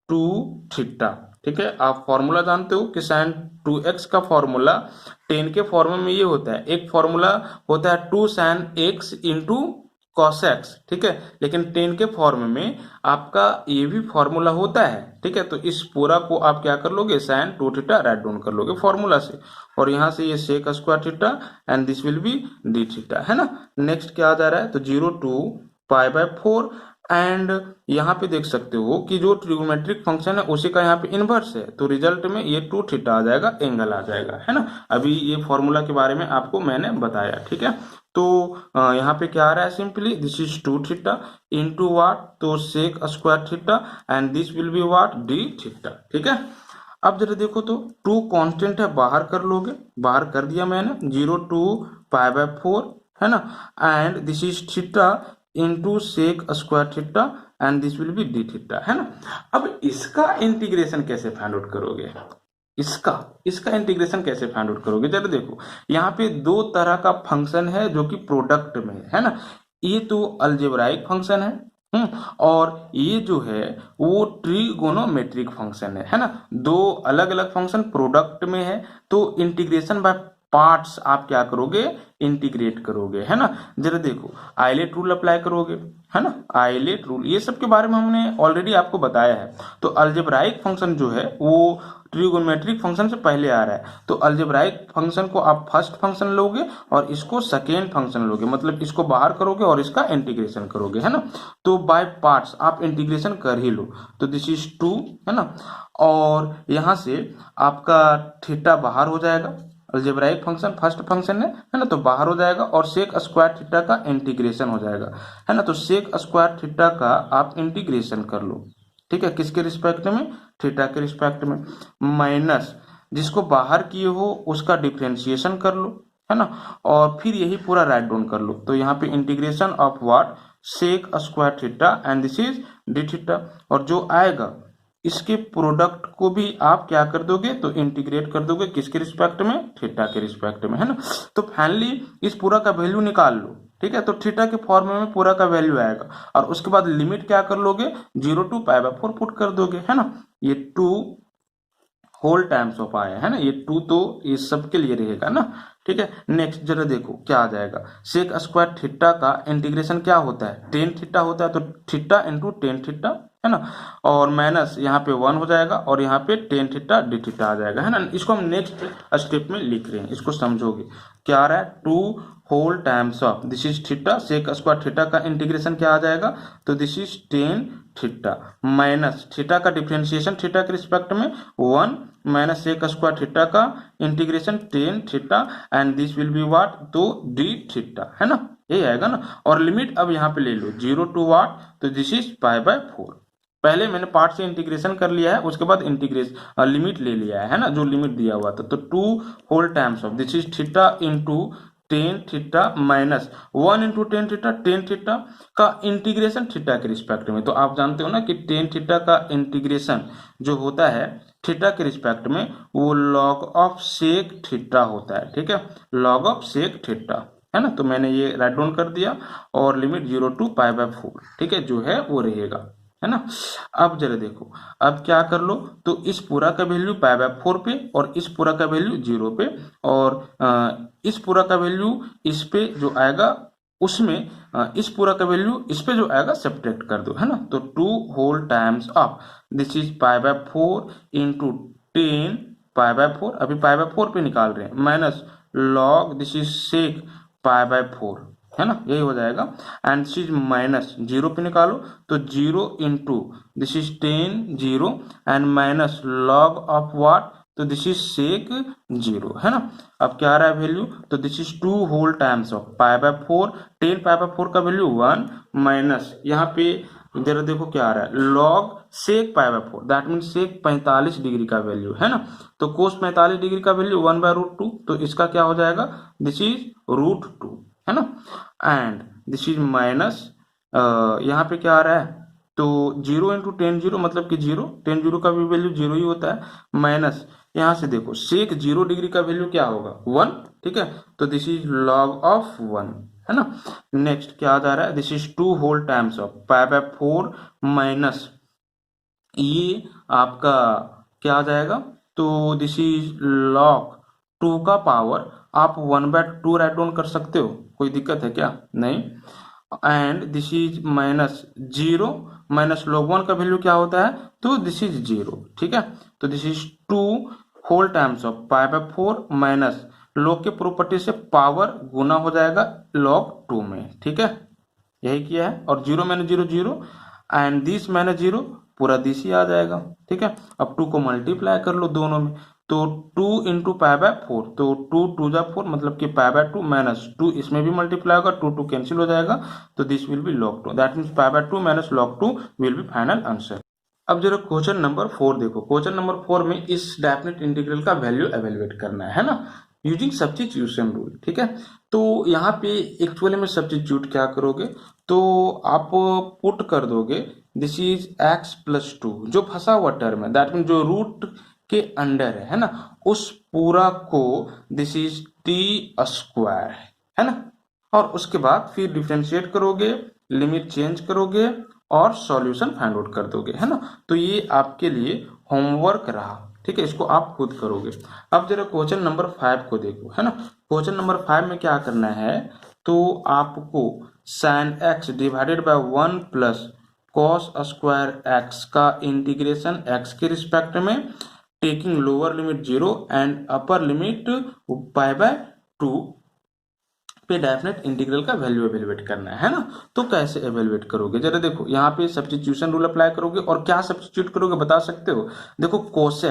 2 थीटा, ठीक है। आप फॉर्मूला जानते हो कि साइन 2x का फॉर्मूला 10 के फॉर्मूला में ये होता है, एक फॉर्मूला होता है 2 sine x into cos x, ठीक है। लेकिन 10 के फॉर्म में आपका ये भी फॉर्मूला होता है, ठीक है। तो इस पूरा को आप क्या कर लोगे, साइन 2 थीटा राइट डाउन कर लोगे फॉर्मूला से, और यहाँ से ये sec square theta and this will be d theta, है ना। नेक्स्ट क्या आ जा रहा है, तो 0 टू पाई बाय 4 एंड यहाँ पे देख सकते हो कि जो ट्रिगोमेट्रिक फंक्शन है उसी का यहाँ पे इनवर्स है, तो रिजल्ट में ये 2 थीटा आ जाएगा, एंगल आ जाएगा, है ना। अभी ये फॉर्मूला के बारे में आपको मैंने बताया, ठीक है। तो यहाँ पे क्या आ रहा है, simply this is 2 theta into what, तो sec square theta and this will be what, D theta, ठीक है। अब जरा देखो तो 2 कांस्टेंट है, बाहर कर लोगे, बाहर कर दिया मैंने, 0 टू पाई बाय 4, है ना, and this is theta into sec square theta and this will be d theta, है ना। अब इसका इंटीग्रेशन कैसे फाइंड आउट करोगे, इसका इंटीग्रेशन कैसे फाइंड आउट करोगे, जरा देखो यहाँ पे 2 तरह का फंक्शन है जो कि प्रोडक्ट में है ना। ये तो अलजेब्राइक फंक्शन है, और ये जो है वो ट्रिगोनोमेट्रिक फंक्शन है ना। 2 अलग अलग फंक्शन प्रोडक्ट में है, तो इंटीग्रेशन बाय पार्ट्स आप क्या करोगे, इंटीग्रेट करोगे, है ना। जरा देखो आइलेट रूल अप्लाई करोगे, है ना, आइलेट रूल, ये सब के बारे में हमने ऑलरेडी आपको बताया है। तो अलजेब्राइक फंक्शन जो है वो ट्रिगोनोमेट्रिक फंक्शन से पहले आ रहा है, तो अलजेब्राइक फंक्शन को आप फर्स्ट फंक्शन लोगे और इसको सेकेंड फंक्शन लोगे, मतलब इसको बाहर करोगे और इसका इंटीग्रेशन करोगे, है ना। तो बाय पार्ट्स आप इंटीग्रेशन कर ही लो, तो दिस इज 2, है ना। और यहाँ से आपका थीटा बाहर हो जाएगा, अलजेब्राइक फंक्शन फर्स्ट फंक्शन है ना, तो बाहर हो जाएगा, और सेक स्क्वायर थीटा का इंटीग्रेशन हो जाएगा, है ना। तो सेक स्क्वायर थीटा का आप इंटीग्रेशन कर लो, ठीक है, किसके रिस्पेक्ट में, थीटा के रिस्पेक्ट में, माइनस जिसको बाहर किए हो उसका डिफरेंशिएशन कर लो, है ना, और फिर यही पूरा राइट डाउन कर लो। तो यहाँ पे integration of what, sec square theta and this is d theta, और जो आएगा इसके प्रोडक्ट को भी आप क्या कर दोगे, तो इंटीग्रेट कर दोगे, किसके रिस्पेक्ट में, थीटा के रिस्पेक्ट में, है ना। तो फाइनली इस पूरा का वैल्यू निकाल लो, ठीक है। तो थीटा के फॉर्म में पूरा का वैल्यू आएगा, और उसके बाद लिमिट क्या कर लोगे, 0 टू पाई बाय 4 पुट कर दोगे, है ना। ये 2 होल टाइम्स ऑफ आया है ना, ये 2 तो ये सब के लिए रहेगा ना, ठीक है। नेक्स्ट जरा देखो क्या आ जाएगा, सेक स्क्वायर थीटा का इंटीग्रेशन क्या होता है, टेन थीटा होता है, तो थीटा इंटू टेन थीटा है ना, और माइनस यहाँ पे 1 हो जाएगा और यहाँ पे टेन थीटा डी थीटा आ जाएगा, है ना। इसको हम नेक्स्ट स्टेप में लिख रहे हैं, इसको समझोगे क्या आ रहा है, 2 whole times of this is theta, sec square theta का इंटीग्रेशन क्या आ जाएगा, तो this is tan theta minus theta का डिफरेंशिएशन थीटा के रिस्पेक्ट में 1 माइनस सेक स्क्वायर थीटा का integration tan theta and this will be what, तो डी थीटा, है ना, ये आएगा ना। और लिमिट अब यहाँ पे ले लो 0 टू व्हाट, तो दिस इज पाई बाय 4। पहले मैंने पार्ट से इंटीग्रेशन कर लिया है, उसके बाद इंटीग्रेशन लिमिट ले लिया है ना, जो लिमिट दिया हुआ था, तो 2 whole times of this is theta into tan theta minus 1 into tan theta का इंटीग्रेशन थीटा के रिस्पेक्ट में। तो आप जानते हो ना कि टेन थीटा का इंटीग्रेशन जो होता है थीटा के रिस्पेक्ट में वो लॉग ऑफ सेक थीटा होता है, ठीक है, लॉग ऑफ सेक थीटा, है ना। तो मैंने ये राइट डाउन कर दिया और लिमिट 0 टू पाई बाय 4, ठीक है, जो है वो रहेगा, है ना। अब जरा देखो, अब क्या कर लो, तो इस पूरा का वैल्यू पाई बाय 4 पे और इस पूरा का वैल्यू 0 पे, और इस पूरा का वैल्यू इस पे जो आएगा उसमें इस पूरा का वैल्यू इस पे जो आएगा सब्ट्रैक्ट कर दो, है ना। तो 2 whole times of this is pi by 4 into 10 pi by 4, अभी पाई बाय 4 पे निकाल रहे हैं, minus log this is sec pi by 4, है ना, यही हो जाएगा। एंड दिस इज माइनस 0 पे निकालो, तो 0 into this is 10 0 and minus log of what, तो दिस इज सेक 0, है ना। अब क्या आ रहा है वैल्यू, तो this is 2 whole times of pi by 4, 10 pi by 4 का वैल्यू 1 माइनस यहाँ पे जरा देखो क्या आ रहा है, log sec pi by 4, that mean sec 45 degree का वैल्यू, है ना। तो कोस 45 डिग्री का वैल्यू 1 बाय रूट 2, तो इसका क्या हो जाएगा, दिस इज रूट 2, है ना। एंड दिस इज माइनस यहाँ पे क्या आ रहा है, तो 0 इंटू टेन 0 मतलब कि 0, टेन 0 का भी वैल्यू 0 ही होता है, माइनस यहाँ से देखो सेक 0 डिग्री का वैल्यू क्या होगा 1, ठीक है, तो दिस इज लॉग ऑफ 1, है ना। नेक्स्ट क्या आ जा रहा है, this is 2 whole times of pi by 4 minus ये आपका क्या आ जाएगा, तो दिस इज लॉग 2 का पावर, आप 1 बाय 2 राइट डाउन कर सकते हो, कोई दिक्कत है क्या, नहीं। And this is minus 0 minus log 1 का वैल्यू क्या होता है, तो दिस इज 0, ठीक है। तो this is 2 whole times of pi by 4 minus log के प्रॉपर्टी से पावर गुना हो जाएगा लॉग 2 में, ठीक है, यही किया है। और 0 माइनस 0 0 एंड दिस माइनस 0 पूरा दिस ही आ जाएगा, ठीक है। अब 2 को मल्टीप्लाई कर लो दोनों में, तो 2 इंटू पाई बाय 4, तो 2 2 जा 4 मतलब कि पाई बाय 2 माइनस 2 इसमें भी मल्टीप्लाई होगा, 2 2 कैंसिल हो जाएगा, तो दिस will B log 2, that means pi by 2 minus log 2 will B final answer. अब जरा क्वेश्चन नंबर 4 देखो, क्वेश्चन नंबर 4 में इस डेफिनेट इंटीग्रल का वैल्यू एवेलुएट करना है ना, यूजिंग सब्स्टिट्यूशन रूल, ठीक है। तो यहाँ पे एक्चुअली में सब्स्टिट्यूट क्या करोगे, तो आप पुट कर दोगे दिस इज x प्लस 2 जो फंसा हुआ टर्म है, दैट मीन जो रूट के अंडर है ना, उस पूरा को दिस इज t स्क्वायर, है ना। और उसके बाद फिर डिफरेंशिएट करोगे, लिमिट चेंज करोगे और सॉल्यूशन फाइंड आउट कर दोगे, है ना। तो ये आपके लिए होमवर्क रहा, ठीक है, इसको आप खुद करोगे। अब जरा क्वेश्चन नंबर 5 को देखो, है ना। क्वेश्चन नंबर 5 में क्या करना है, तो आपको sin x divided by 1 plus cos square x का इंटीग्रेशन x के रिस्पेक्ट में taking lower limit 0 and upper limit pi by 2 पे डेफिनेट इंटीग्रल का वैल्यू एवेलुएट करना है ना। तो कैसे एवेलुएट करोगे, जरा देखो यहाँ पे सब्स्टिट्यूशन रूल अप्लाई करोगे, और क्या सब्स्टिट्यूट करोगे बता सकते हो, देखो cos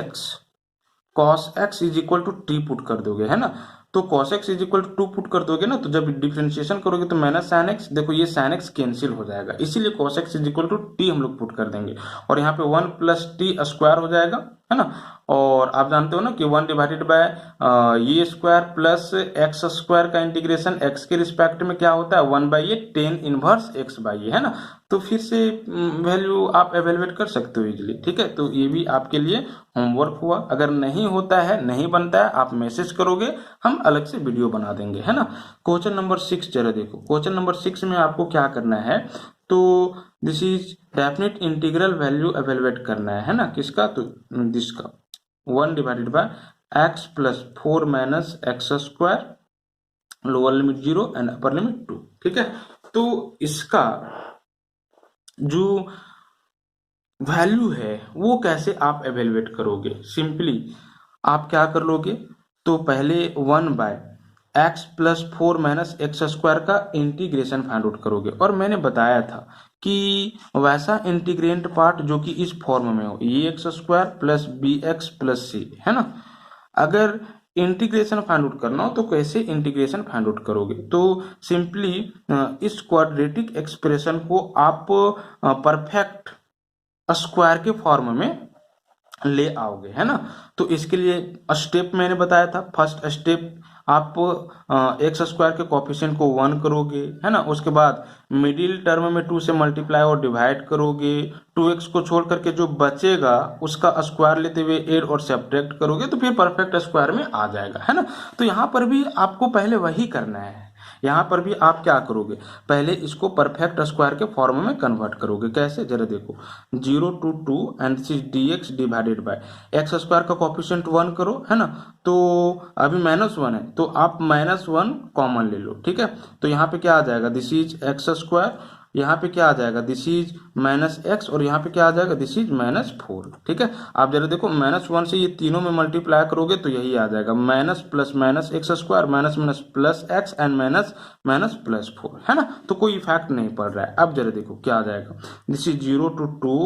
x is equal to t put कर दोगे, है ना। तो cos x is equal to 2 put कर दोगे ना, तो जब डिफरेंशिएशन करोगे तो माइनस sin x, देखो ये sin x कैंसिल हो जाएगा, इसीलिए cos x is equal to t हम लोग पुट कर देंगे, और यहाँ पे 1 प्लस टी स्क्वायर हो जाएगा, है ना। और आप जानते हो ना कि 1 डिवाइडेड बाय ये स्क्वायर प्लस एक्स स्क्वायर का इंटीग्रेशन x के रिस्पेक्ट में क्या होता है 1 बाई ये टेन इनवर्स x बाई ये, है ना। तो फिर से वैल्यू आप एवेलुएट कर सकते हो इजीली, ठीक है। तो ये भी आपके लिए होमवर्क हुआ, अगर नहीं होता है नहीं बनता है आप मैसेज करोगे, हम अलग से वीडियो बना देंगे, है ना। क्वेश्चन नंबर 6 जरा देखो, क्वेश्चन नंबर 6 में आपको क्या करना है, तो this is definite integral value evaluate करना है ना, किसका, तो दिस का। 1 divided bye x plus 4 minus x square, lower limit 0 and upper limit 2। ठीक है, तो इसका जो वैल्यू है वो कैसे आप एवेलुएट करोगे? सिंपली आप क्या कर लोगे, तो पहले 1 by x plus 4 minus x square का इंटीग्रेशन फाइंड आउट करोगे। और मैंने बताया था कि वैसा इंटीग्रेंट पार्ट जो कि इस फॉर्म में हो, a x square plus b x plus c, है ना। अगर इंटीग्रेशन फाइंड आउट करना हो तो कैसे इंटीग्रेशन फाइंड आउट करोगे? तो सिंपली इस क्वाड्रेटिक एक्सप्रेशन को आप परफेक्ट स्क्वायर के फॉर्म में ले आओगे, है ना। तो इसके लिए स्टेप मैंने बताया था। फर्स्ट स्टेप आप एक्स स्क्वायर के कोफिशिएंट को 1 करोगे, है ना। उसके बाद मिडिल टर्म में 2 से मल्टीप्लाई और डिवाइड करोगे। 2x को छोड़ करके जो बचेगा उसका स्क्वायर लेते हुए ऐड और सब्ट्रैक्ट करोगे तो फिर परफेक्ट स्क्वायर में आ जाएगा, है ना। तो यहाँ पर भी आपको पहले वही करना है। यहाँ पर भी आप क्या करोगे, पहले इसको परफेक्ट स्क्वायर के फॉर्म में कन्वर्ट करोगे। कैसे, जरा देखो, 0 to 2 and this is dx divided bye x square का कोफिशिएंट 1 करो, है ना। तो अभी -1 है तो आप -1 कॉमन ले लो, ठीक है। तो यहाँ पे क्या आ जाएगा, दिस इज एक्स स्क्वायर, यहाँ पे क्या आ जाएगा, दिस इज -x, और यहाँ पे क्या आ जाएगा, दिस इज -4। ठीक है, आप जरा देखो -1 से ये तीनों में मल्टीप्लाई करोगे तो यही आ जाएगा, minus plus minus x square minus minus plus x and minus minus plus 4, है ना। तो कोई इफेक्ट नहीं पड़ रहा है। अब जरा देखो क्या आ जाएगा, this is 0 to 2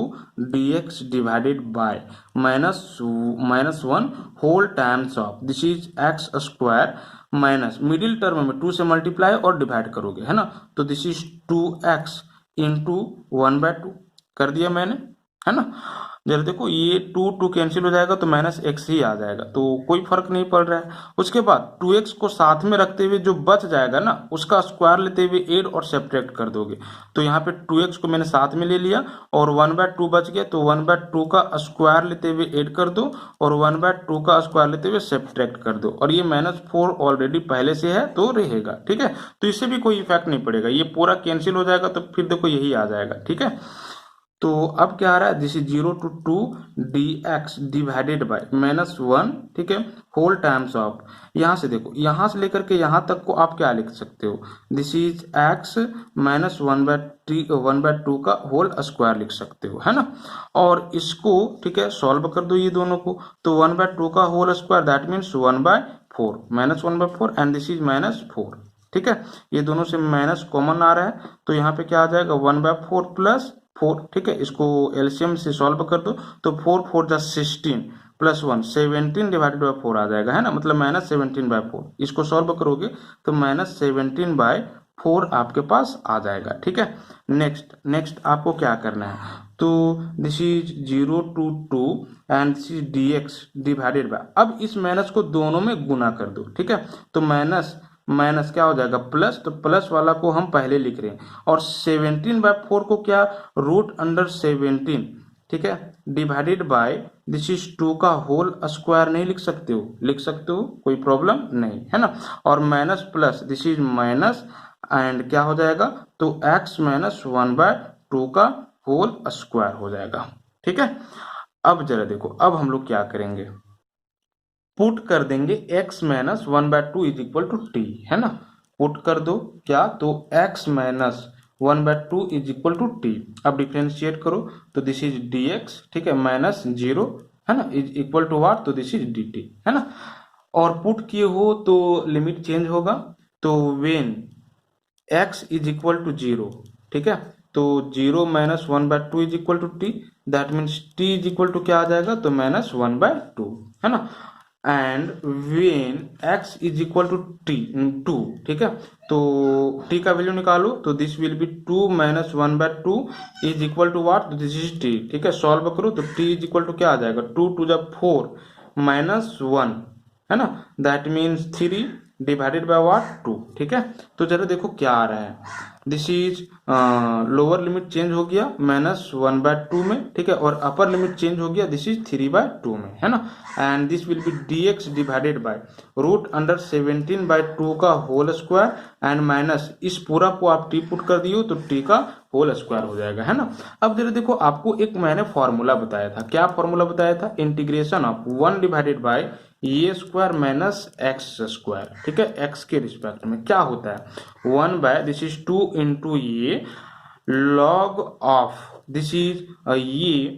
dx divided by -1 whole times of this is x square minus middle term में 2 से मल्टीप्लाई और डिवाइड करोगे, है ना। तो दिस इज 2x इंटू 1/2 कर दिया मैंने, है ना। जरा देखो ये 2 कैंसिल हो जाएगा तो -x ही आ जाएगा, तो कोई फर्क नहीं पड़ रहा है। उसके बाद 2x को साथ में रखते हुए जो बच जाएगा ना उसका स्क्वायर लेते हुए ऐड और सब्ट्रैक्ट कर दोगे। तो यहाँ पे 2x को मैंने साथ में ले लिया और 1/2 बच गया, तो 1/2 का स्क्वायर लेते हुए ऐड कर दो और 1/2 का स्क्वायर लेते हुए सब्ट्रैक्ट कर दो। और ये -4 ऑलरेडी पहले से है तो रहेगा, ठीक है। तो इससे भी कोई इफेक्ट नहीं पड़ेगा, ये पूरा कैंसिल हो जाएगा तो फिर देखो यही आ जाएगा, ठीक है। तो अब क्या आ रहा है, this is 0 to 2 dx divided by -1, ठीक है, होल टाइम्स ऑफ, यहां से देखो यहां से लेकर के यहां तक को आप क्या लिख सकते हो, दिस इज x माइनस 1/2 का होल स्क्वायर लिख सकते हो, है ना। और इसको ठीक है सॉल्व कर दो ये दोनों को, तो 1/2 का whole square that means 1/4 -1/4 and this is -4, ठीक है। ये दोनों से माइनस कॉमन आ रहा है तो यहाँ पे क्या आ जाएगा 1/4 प्लस 4, ठीक है। इसको एलसीएम से सॉल्व कर दो तो 4 4 जा 16 प्लस 1 17 डिवाइडेड बाय 4 आ जाएगा, है ना, मतलब -17/4। इसको सॉल्व करोगे तो -17/4 आपके पास आ जाएगा, ठीक है। नेक्स्ट आपको क्या करना है, तो this is 0 to 2 and this is dx divided bye, अब इस माइनस को दोनों में गुना कर दो, ठीक है। तो माइनस क्या हो जाएगा प्लस, तो प्लस वाला को हम पहले लिख रहे हैं और 17/4 को क्या √17, ठीक है, डिवाइडेड बाय दिस इज 2 का होल स्क्वायर नहीं लिख सकते हो, लिख सकते हो, कोई प्रॉब्लम नहीं, है ना। और minus plus this is minus and क्या हो जाएगा, तो x माइनस 1/2 का होल स्क्वायर हो जाएगा, ठीक है। अब जरा देखो, अब हम लोग क्या करेंगे, पुट कर देंगे x minus 1/2 is equal to t, है ना। पुट कर दो क्या, तो x minus 1/2 is equal to t. अब डिफ्रेंशिएट करो तो दिस इज dx, ठीक है, माइनस 0, है ना, इज इक्वल टू व्हाट, तो दिस इज dt, है ना। और पुट किए हो तो लिमिट चेंज होगा, तो when x is equal to 0, ठीक है, तो 0 minus 1/2 is equal to T, that means t is equal to क्या आ जाएगा, तो -1/2, है ना। And when x is equal to two, ठीक है, तो t का वैल्यू निकालो तो दिस will be 2 minus 1/2 is equal to what, this is t, ठीक है। सॉल्व करो तो t इज इक्वल टू क्या आ जाएगा, 2 2 जा 4 -1, है ना, that means 3 divided by what 2, ठीक है। तो जरा देखो क्या आ रहा है, this is lower limit change हो गया -1/2 में, ठीक है, और अपर लिमिट चेंज हो गया दिस इज 3/2 में, है ना। And this will be dx divided bye √17/2 का होल स्क्वायर एंड माइनस इस पूरा को आप t पुट कर दियो तो t का होल स्क्वायर हो जाएगा, है ना। अब जरा देखो, आपको एक मैंने फॉर्मूला बताया था, क्या फॉर्मूला बताया था, integration of 1 divided bye A square minus x square, ठीक है, एक्स के रिस्पेक्ट में क्या होता है, 1 by this is 2 into a log of this is ये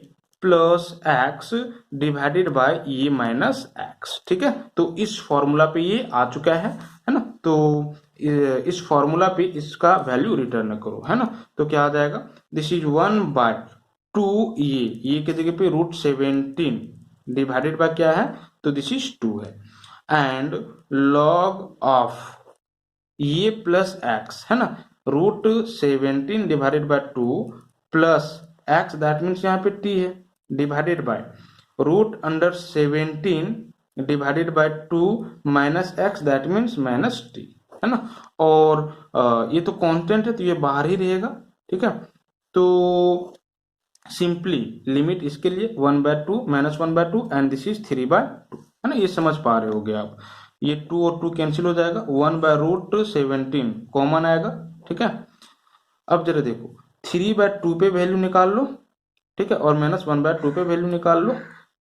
प्लस एक्स डिवाइडेड बाय ये माइनस एक्स, ठीक है। तो इस फॉर्मूला पे ये आ चुका है ना। तो इस फॉर्मूला पे इसका वैल्यू रिटर्न करो, है ना। तो क्या आ जाएगा, दिस इज 1 बाय 2 ये के जगह पे √17 डिवाइडेड बाय क्या है, तो दिस इज 2 है, एंड लॉग ऑफ ये प्लस एक्स, है ना, √17 divided by 2 plus x, that means यहाँ पे t है, divided by √17 divided by 2 minus x, that means minus t, है ना। और ये तो कांस्टेंट है तो ये बाहर ही रहेगा, ठीक है। तो सिंपली लिमिट इसके लिए 1/2 माइनस 1/2 एंड दिस इज 3/2, है ना। ये समझ पा रहे होगे आप, ये 2 और 2 कैंसिल हो जाएगा, 1/√17 कॉमन आएगा, ठीक है। अब जरा देखो, 3/2 पे वैल्यू निकाल लो, ठीक है, और माइनस 1/2 पे वैल्यू निकाल लो,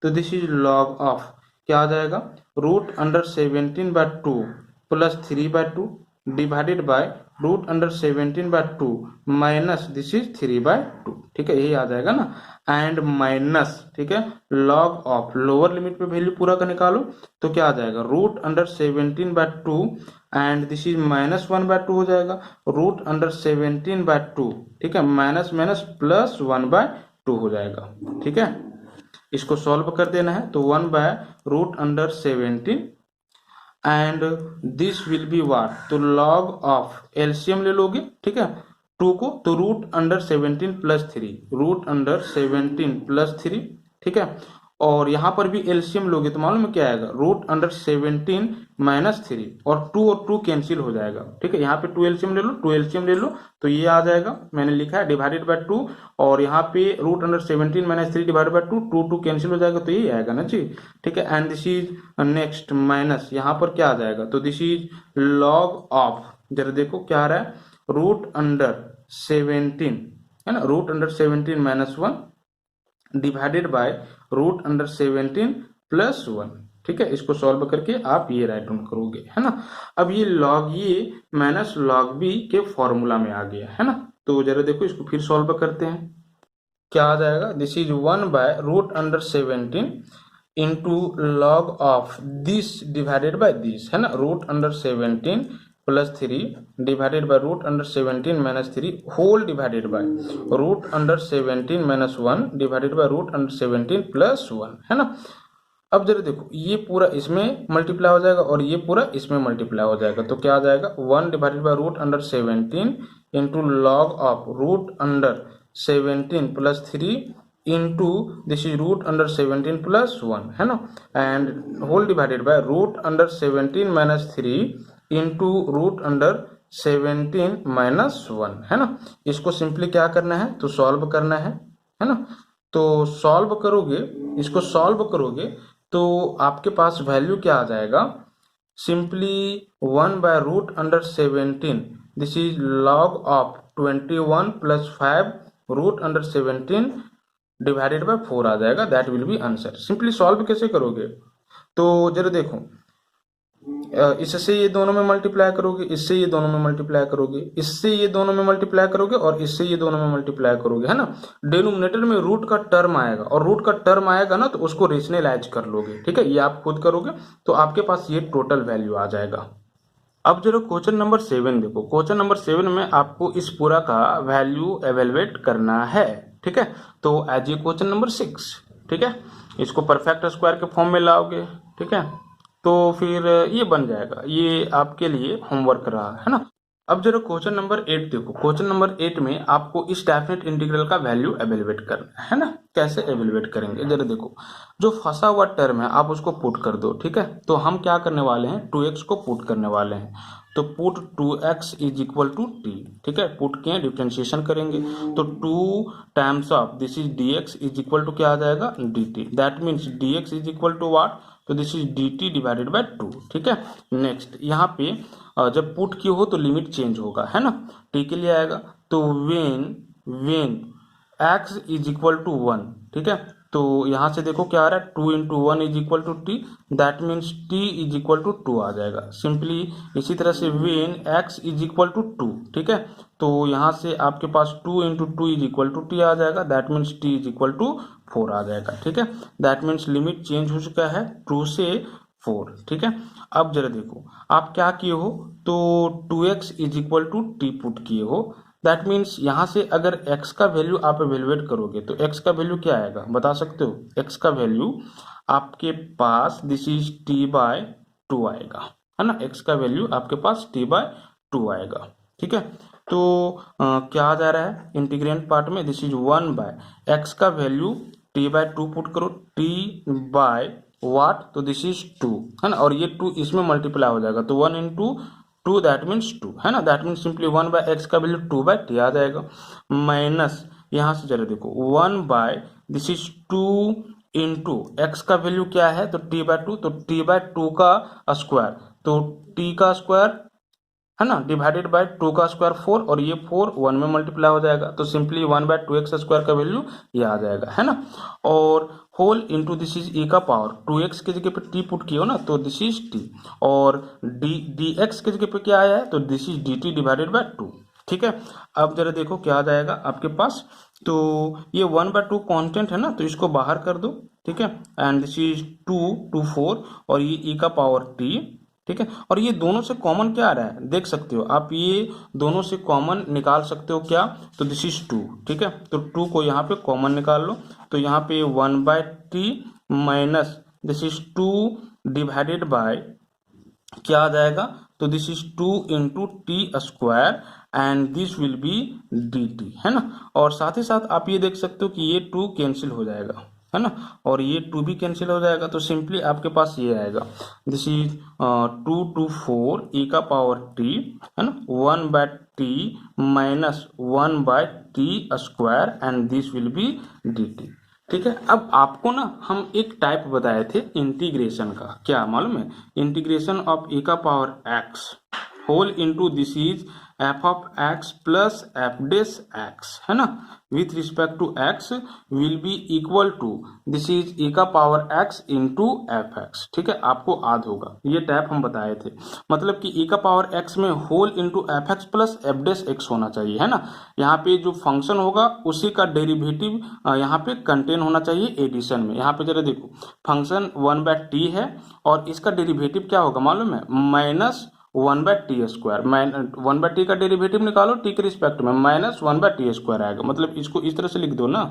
तो दिस इज लॉग ऑफ क्या आ जाएगा, √17/2 plus 3/2 divided by √17/2 minus this is 3/2, ठीक है, यही आ जाएगा ना, एंड माइनस, ठीक है, लॉग ऑफ लोअर लिमिट पे वैल्यू पूरा का निकालो, तो क्या आ जाएगा, √17/2 एंड दिस इज माइनस 1/2 हो जाएगा, √17/2, ठीक है, माइनस माइनस प्लस 1/2 हो जाएगा, ठीक है। इसको सॉल्व कर देना है, तो 1/√17 एंड दिस विल बी वाट, तो लॉग ऑफ एलसीएम ले लोगे, ठीक है, 2 को, तो √17 प्लस 3, √17 प्लस 3, ठीक है, और यहां पर भी एलसीएम लोगे तो मालूम है क्या आएगा, √17 माइनस 3, और 2 कैंसिल हो जाएगा, ठीक है। यहाँ पे 2 एलसीएम ले लो, 2 एलसीएम ले लो, तो ये आ जाएगा, मैंने लिखा है डिवाइडेड बाय 2, और यहाँ पे √17 माइनस 3 डिवाइडेड बाय 2 कैंसिल हो जाएगा, तो ये आएगा ना जी, ठीक है। And this is next minus, यहाँ पर क्या आ जाएगा, तो दिस इज लॉग ऑफ, जरा देखो क्या आ रहा है, √17, है ना, √17 माइनस 1 डिवाइडेड बाय √17 प्लस 1, ठीक है। इसको सॉल्व करके आप ये राइट डाउन करोगे, है ना। अब ये लॉग ये माइनस लॉग बी के फॉर्मूला में आ गया, है ना। तो जरा देखो, इसको फिर सॉल्व करते हैं, क्या आ जाएगा, this is 1 by √17 into log of this divided by this, है ना, √17 plus 3 divided by √17 minus 3 whole divided by √17 minus 1 divided by √17 plus 1, है ना। अब जरा देखो, ये पूरा इसमें मल्टीप्लाई हो जाएगा और ये पूरा इसमें मल्टीप्लाई हो जाएगा, तो क्या आ जाएगा, 1 divided by √17 into log of √17 plus 3 into this is √17 plus 1, है ना, and whole divided by √17 minus 3 into √17 minus 1, है ना। इसको सिंपली क्या करना है, तो सॉल्व करना है ना। तो सॉल्व करोगे, इसको सॉल्व करोगे तो आपके पास वैल्यू क्या आ जाएगा, simply 1 by √17 this is log of 21 plus 5 √17 divided by 4 आ जाएगा, that will be answer. Simply solve कैसे करोगे, तो जरा देखो, इससे ये दोनों में मल्टीप्लाई करोगे, इससे ये दोनों में मल्टीप्लाई करोगे, इससे ये दोनों में मल्टीप्लाई करोगे, और इससे ये दोनों में मल्टीप्लाई करोगे, है ना। डिनोमिनेटर में रूट का टर्म आएगा, और रूट का टर्म आएगा ना, तो उसको रेशनलाइज कर लोगे, ठीक है। ये आप खुद करोगे तो आपके पास ये टोटल वैल्यू आ जाएगा। अब जरा क्वेश्चन नंबर 7 देखो, क्वेश्चन नंबर 7 में आपको इस पूरा का वैल्यू एवेलुएट करना है, ठीक है। तो एज ए क्वेश्चन नंबर 6, ठीक है, इसको परफेक्ट स्क्वायर के फॉर्म में लाओगे, ठीक है, तो फिर ये बन जाएगा, ये आपके लिए होमवर्क रहा, है ना। अब जरा क्वेश्चन नंबर 8 देखो, क्वेश्चन नंबर 8 में आपको इस डेफिनेट इंटीग्रल का वैल्यू एवेलुएट करना है ना। कैसे एवेलुएट करेंगे, जरा देखो, जो फंसा हुआ टर्म है आप उसको पुट कर दो, ठीक है। तो हम क्या करने वाले हैं, 2x को पुट करने वाले हैं, तो put 2x is equal to t, ठीक है, पुट किए डिफ्रेंशिएशन करेंगे, तो 2 times of this is dx is equal to क्या आ जाएगा, dt, that means dx is equal to what, तो this is dt divided by 2, ठीक है। नेक्स्ट यहाँ पे जब पुट की हो तो लिमिट चेंज होगा, है ना, t के लिए आएगा, तो when when x is equal to 1, ठीक है। तो यहाँ से देखो क्या आ रहा है, 2 into 1 is equal to T, that means t is equal to 2 आ जाएगा सिंपली। इसी तरह से when x is equal to 2, ठीक है, तो यहाँ से आपके पास 2 into 2 is equal to T आ जाएगा, that means t is equal to 4 आ जाएगा, ठीक है। दैट मीन्स लिमिट चेंज हो चुका है 2 से 4, ठीक है। अब जरा देखो आप क्या किए हो, तो 2x is equal to t put किए हो, दैट मीन्स यहाँ से अगर x का वैल्यू आप एवेलुएट करोगे तो x का वैल्यू क्या आएगा बता सकते हो। x का वैल्यू आपके पास दिस इज t बाय 2 आएगा, है ना। x का वैल्यू आपके पास t बाय 2 आएगा, ठीक है। तो क्या आ जा रहा है इंटीग्रेंट पार्ट में, दिस इज 1 बाय x का वैल्यू t बाय 2 पुट करो, t बाय वाट, तो दिस इज 2, है ना, और ये 2 इसमें मल्टीप्लाई हो जाएगा, तो 1 इंटू 2 दैट मीन्स 2, है ना। That means simply 1 by x का वैल्यू 2 बाय टी आ जाएगा, माइनस यहाँ से जरा देखो 1 by this is 2 into x का वैल्यू क्या है, तो टी बाय 2, तो टी बाय 2 का स्क्वायर, तो टी का स्क्वायर, है ना, डिवाइडेड बाय 2 का स्क्वायर 4, और ये 4 1 में मल्टीप्लाई हो जाएगा, तो सिंपली 1 बाय 2x स्क्वायर का वैल्यू ये आ जाएगा, है ना। और whole into this is e का पावर 2x के जगह पे t पुट किया हो ना, तो दिस इज t, और dx के जगह पे क्या आया है, तो this is dt divided by 2, ठीक है। अब जरा देखो क्या आ जाएगा आपके पास, तो ये 1 बाय 2 कॉन्स्टेंट है ना, तो इसको बाहर कर दो, ठीक है, एंड दिस इज 2 टू 4, और ये e का पावर t, ठीक है। और ये दोनों से कॉमन क्या आ रहा है देख सकते हो आप, ये दोनों से कॉमन निकाल सकते हो क्या, तो दिस इज 2, ठीक है, तो 2 को यहाँ पे कॉमन निकाल लो, तो यहाँ पे 1 by t minus this is 2 divided by क्या आ जाएगा, तो this is 2 into t square and this will be d t, है ना। और साथ ही साथ आप ये देख सकते हो कि ये 2 कैंसिल हो जाएगा, है ना, और ये 2 भी कैंसिल हो जाएगा, तो सिंपली आपके पास ये आएगा, दिस इज 2 टू 4 e का पावर t, है ना, 1 by t minus 1 by t square and this will be d T, ठीक है। अब आपको ना हम एक टाइप बताए थे इंटीग्रेशन का, क्या मालूम है, इंटीग्रेशन ऑफ e का power x whole into this is f of x plus f dash x, है ना, with respect to x will be equal to this is e का power x into f x, ठीक है। आपको याद होगा ये टाइप हम बताए थे, मतलब कि e का पावर x में whole into f x plus f dash x होना चाहिए, है ना। यहाँ पे जो फंक्शन होगा उसी का डेरिवेटिव यहाँ पे कंटेन होना चाहिए एडिशन में। यहाँ पे जरा देखो फंक्शन 1 बाय टी है, और इसका डेरिवेटिव क्या होगा मालूम है, minus 1 by t square, 1 by t का डेरिवेटिव निकालो टी के रिस्पेक्ट में, माइनस 1 बाय टी स्क्वायर आएगा, मतलब इसको इस तरह से लिख दो ना,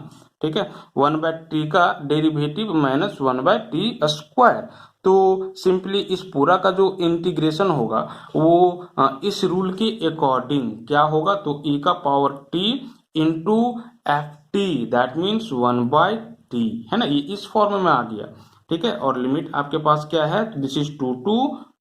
ठीक है, 1 बाय टी का derivative minus 1 by t square. तो सिंपली इस पूरा का जो इंटीग्रेशन होगा वो इस रूल के अकॉर्डिंग क्या होगा, तो e का power t into f t, that means 1 by t, है ना, ये इस फॉर्म में आ गया, ठीक है। और लिमिट आपके पास क्या है, दिस इज 2 टू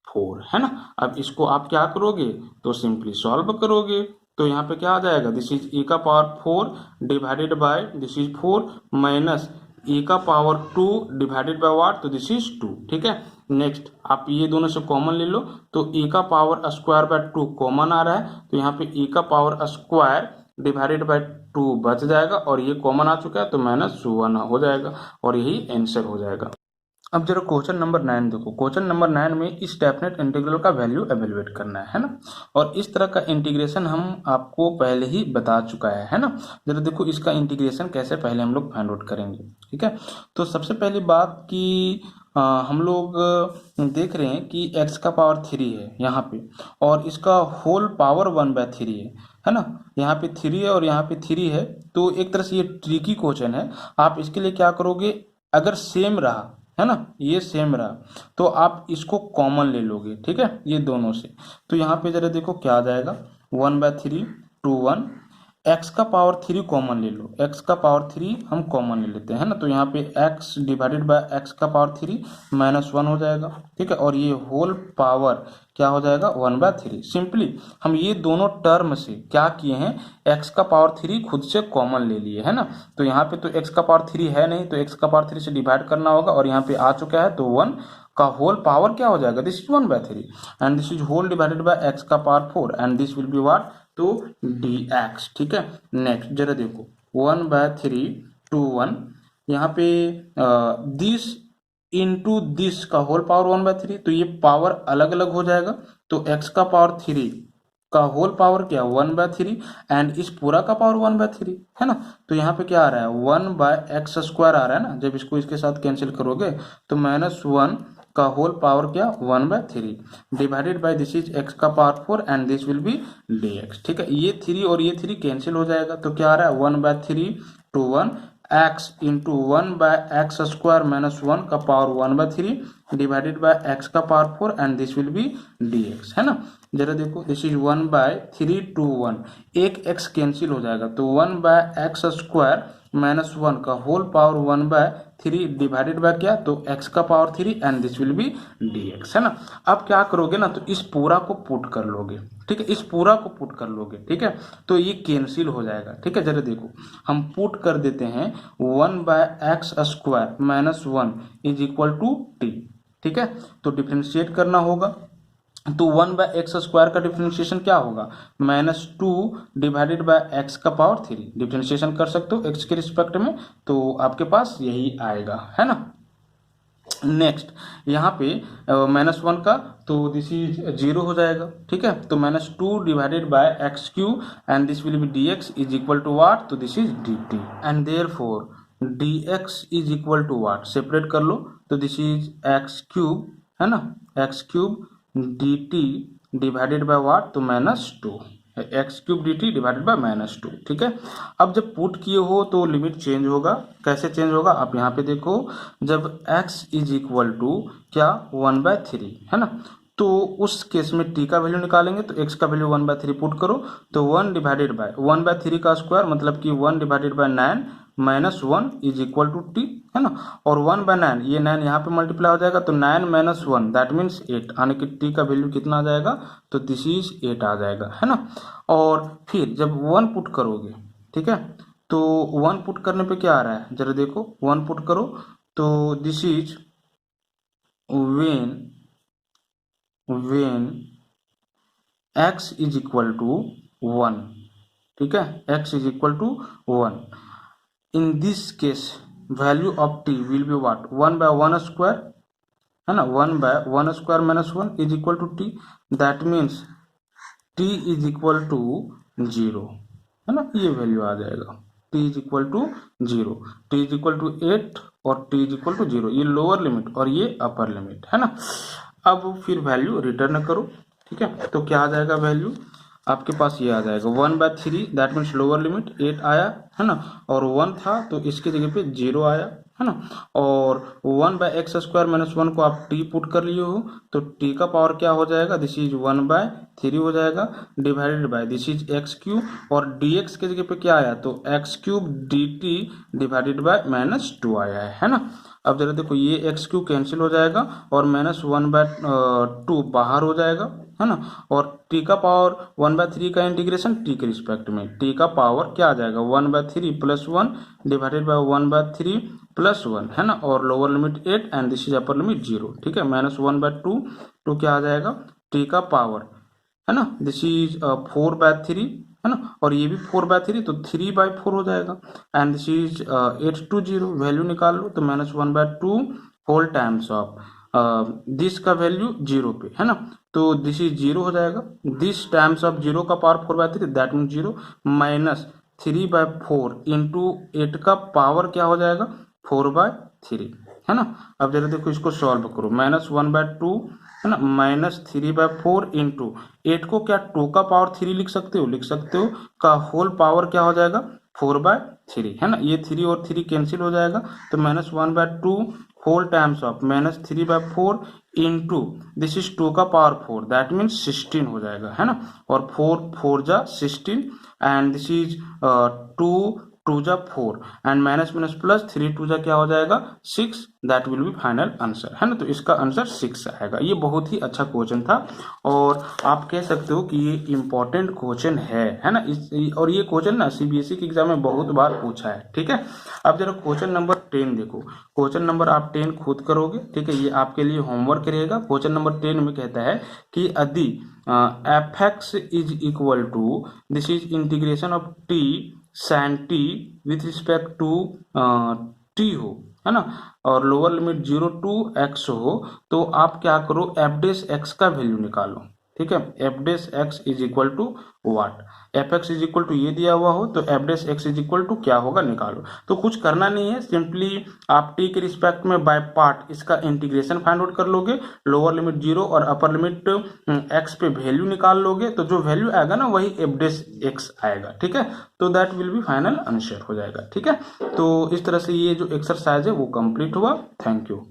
4, है ना। अब इसको आप क्या करोगे, तो सिंपली सॉल्व करोगे, तो यहाँ पे क्या आ जाएगा, दिस इज e का power 4 divided by this is 4 minus e का पावर 2 डिवाइडेड बाय व्हाट, तो दिस इज 2, ठीक है। नेक्स्ट आप ये दोनों से कॉमन ले लो, तो e का पावर स्क्वायर बाय 2 कॉमन आ रहा है, तो यहाँ पे e का पावर स्क्वायर डिवाइडेड बाय 2 बच जाएगा, और ये कॉमन आ चुका है तो माइनस 1 हो जाएगा, और यही आंसर हो जाएगा। अब जरा क्वेश्चन नंबर 9 देखो, क्वेश्चन नंबर 9 में इस डेफिनेट इंटीग्रल का वैल्यू एवेलुएट करना है ना, और इस तरह का इंटीग्रेशन हम आपको पहले ही बता चुका है ना। जरा देखो इसका इंटीग्रेशन कैसे पहले हम लोग फाइंड आउट करेंगे, ठीक है। तो सबसे पहली बात कि हम लोग देख रहे हैं कि x का पावर 3 है यहाँ पे, और इसका होल पावर 1 बाय 3 है ना, यहाँ पे 3 है और यहाँ पे 3 है, तो एक तरह से ये ट्रिकी क्वेश्चन है। आप इसके लिए क्या करोगे, अगर सेम रहा, है ना, ये सेम रहा, तो आप इसको कॉमन ले लोगे, ठीक है, ये दोनों से। तो यहाँ पे जरा देखो क्या आ जाएगा, 1 बाय 3 टू 1, x का पावर 3 कॉमन ले लो, x का पावर 3 हम कॉमन ले लेते हैं ना, तो यहाँ पे x डिवाइडेड बाय x का पावर 3 माइनस 1 हो जाएगा, ठीक है, और ये होल पावर क्या हो जाएगा 1 बाय 3। सिंपली हम ये दोनों टर्म से क्या किए हैं, x का पावर 3 खुद से कॉमन ले लिए, है ना। तो यहाँ पे तो x का पावर 3 है नहीं, तो x का पावर 3 से डिवाइड करना होगा, और यहाँ पे आ चुका है, तो 1 का होल पावर क्या हो जाएगा, this is 1 by 3 and this is whole divided by x का power 4 and this will be what तो dx, ठीक है। नेक्स्ट जरा देखो 1/3 to 1, यहाँ पे दिस इंटू दिस का होल पावर 1/3, तो ये पावर अलग अलग हो जाएगा, तो x का पावर 3 का होल पावर क्या 1/3 एंड इस पूरा का पावर 1/3 है ना। तो यहाँ पे क्या आ रहा है 1/x² आ रहा है ना, जब इसको इसके साथ कैंसिल करोगे तो -1 का होल पावर क्या 1/3 divided by this is x का power 4 and this will be dx, ठीक है। ये 3 और ये 3 कैंसिल हो जाएगा, तो क्या आ रहा है 1/3 to 1 x इंटू 1/x² -1 का पावर 1/3 डिवाइडेड बाय x का power 4 and this will be dx, है ना। जरा देखो दिस इज 1/3 to 1, एक x कैंसिल हो जाएगा, तो 1/x² -1 का होल पावर 1/3 डिवाइडेड बाय क्या, तो x का power 3 and this will be dx, है ना। अब क्या करोगे ना, तो इस पूरा को पुट कर लोगे, ठीक है, इस पूरा को पुट कर लोगे, ठीक है, तो ये कैंसिल हो जाएगा, ठीक है। जरा देखो हम पुट कर देते हैं 1/x² -1 is equal to t, ठीक है। तो डिफ्रेंशिएट करना होगा, तो 1/x² का डिफ्रेंशिएशन क्या होगा -2 डिवाइडेड बाय x का पावर 3, डिफ्रेंशिएशन कर सकते हो x के रिस्पेक्ट में, तो आपके पास यही आएगा, है ना। नेक्स्ट यहाँ पे -1 का, तो दिस इज 0 हो जाएगा, ठीक है। तो -2 divided by x³ and this will be dx is equal to what, तो this is dt and therefore dx is equal to what, separate कर लो, तो दिस इज x³ है ना, x³ dt divided by what, तो -2 x³ dt डिवाइडेड बाय -2, ठीक है। अब जब पुट किए हो तो लिमिट चेंज होगा, कैसे चेंज होगा आप यहाँ पे देखो, जब x इज इक्वल टू क्या 1/3 है ना, तो उस केस में t का वैल्यू निकालेंगे, तो x का वैल्यू 1/3 पुट करो, तो 1 डिवाइडेड बाय 1/3 का स्क्वायर मतलब कि 1 divided by 9 -1 is equal to t, है ना। और 1/9 ये 9 यहाँ पे मल्टीप्लाई हो जाएगा, तो 9 - 1 दैट मीन्स 8, यानी कि t का वैल्यू कितना आ जाएगा, तो दिस इज 8 आ जाएगा, है ना। और फिर जब 1 पुट करोगे, ठीक है, तो 1 पुट करने पे क्या आ रहा है, जरा देखो 1 पुट करो, तो this is when x is equal to 1, ठीक है, x is equal to 1, in this case value of t will be what 1/1², है ना, 1/1² -1 is equal to t, that means t is equal to 0, है ना, ये वैल्यू आ जाएगा t is equal to 0, t is equal to 8 और t इज इक्वल टू 0, ये लोअर लिमिट और ये अपर लिमिट, है ना। अब फिर वैल्यू रिटर्न करो, ठीक है, तो क्या आ जाएगा वैल्यू आपके पास, ये आ जाएगा 1/3 दैट मीन्स लोअर लिमिट 8 आया, है ना, और 1 था तो इसके जगह पे 0 आया, है ना। और 1/x² -1 को आप t पुट कर लिए हो, तो t का पावर क्या हो जाएगा, दिस इज 1/3 हो जाएगा divided by this is x³ और dx के जगह पे क्या आया, तो x³ dt डिवाइडेड बाय -2 आया है ना। अब जरा देखो ये x³ कैंसिल हो जाएगा और -1/2 बाहर हो जाएगा, है ना। और t का पावर 1/3 का इंटीग्रेशन t के रिस्पेक्ट में, t का पावर क्या आ जाएगा 1/3 + 1 डिवाइडेड बाय 1/3 + 1, है ना, और lower limit 8 and this is upper limit 0, ठीक है। -1/2 तो क्या आ जाएगा t का पावर, है ना, दिस इज 4/3, है ना, और ये भी 4/3 तो 3/4 हो जाएगा एंड दिस इज 820, वैल्यू निकाल लो, तो -1/2 होल टाइम्स ऑफ दिस का वैल्यू 0 पे, है ना, तो दिस इज 0 हो जाएगा, दिस टाइम्स ऑफ 0 का पावर 4/3 दैट मीन 0 -3/4 इंटू 8 का पावर क्या हो जाएगा 4/3, है ना। अब जरा देखो इसको सॉल्व करो, -1/2 है ना, -3/4 इंटू 8 को क्या 2 का पावर 3 लिख सकते हो, का होल पावर क्या हो जाएगा 4/3, है ना, ये 3 और 3 कैंसिल हो जाएगा, तो -1/2 whole times of -3/4 into this is 2 का पावर 4 दैट मीन्स 16 हो जाएगा, है ना, और 4 जा 16 एंड दिस इज 2 जा 4 एंड माइनस माइनस प्लस 3 जा क्या हो जाएगा 6, that will B final answer, है ना। तो इसका आंसर 6 आएगा। ये बहुत ही अच्छा क्वेश्चन था और आप कह सकते हो कि ये इम्पोर्टेंट क्वेश्चन है ना। और ये क्वेश्चन ना CBSE के एग्जाम में बहुत बार पूछा है, ठीक है। अब जरा क्वेश्चन नंबर 10 देखो, क्वेश्चन नंबर आप 10 खुद करोगे, ठीक है, ये आपके लिए होमवर्क रहेगा। क्वेश्चन नंबर 10 में कहता है कि यदि f x is equal to, this is integration of t sine t with respect to t हो, है ना, और लोअर लिमिट 0 टू एक्स हो, तो आप क्या करो, एफ डेस एक्स का वैल्यू निकालो, ठीक है। F dash x is equal to what, f x is equal to ये दिया हुआ हो तो f dash x is equal to क्या होगा निकालो। तो कुछ करना नहीं है, सिंपली आप टी के रिस्पेक्ट में बाय पार्ट इसका इंटीग्रेशन फाइंड आउट कर लोगे, लोअर लिमिट 0 और अपर लिमिट एक्स पे वैल्यू निकाल लोगे, तो जो वैल्यू आएगा ना वही एफ डेस एक्स आएगा, ठीक है। तो that will B final answer हो जाएगा, ठीक है। तो इस तरह से ये जो एक्सरसाइज है वो कंप्लीट हुआ। Thank you.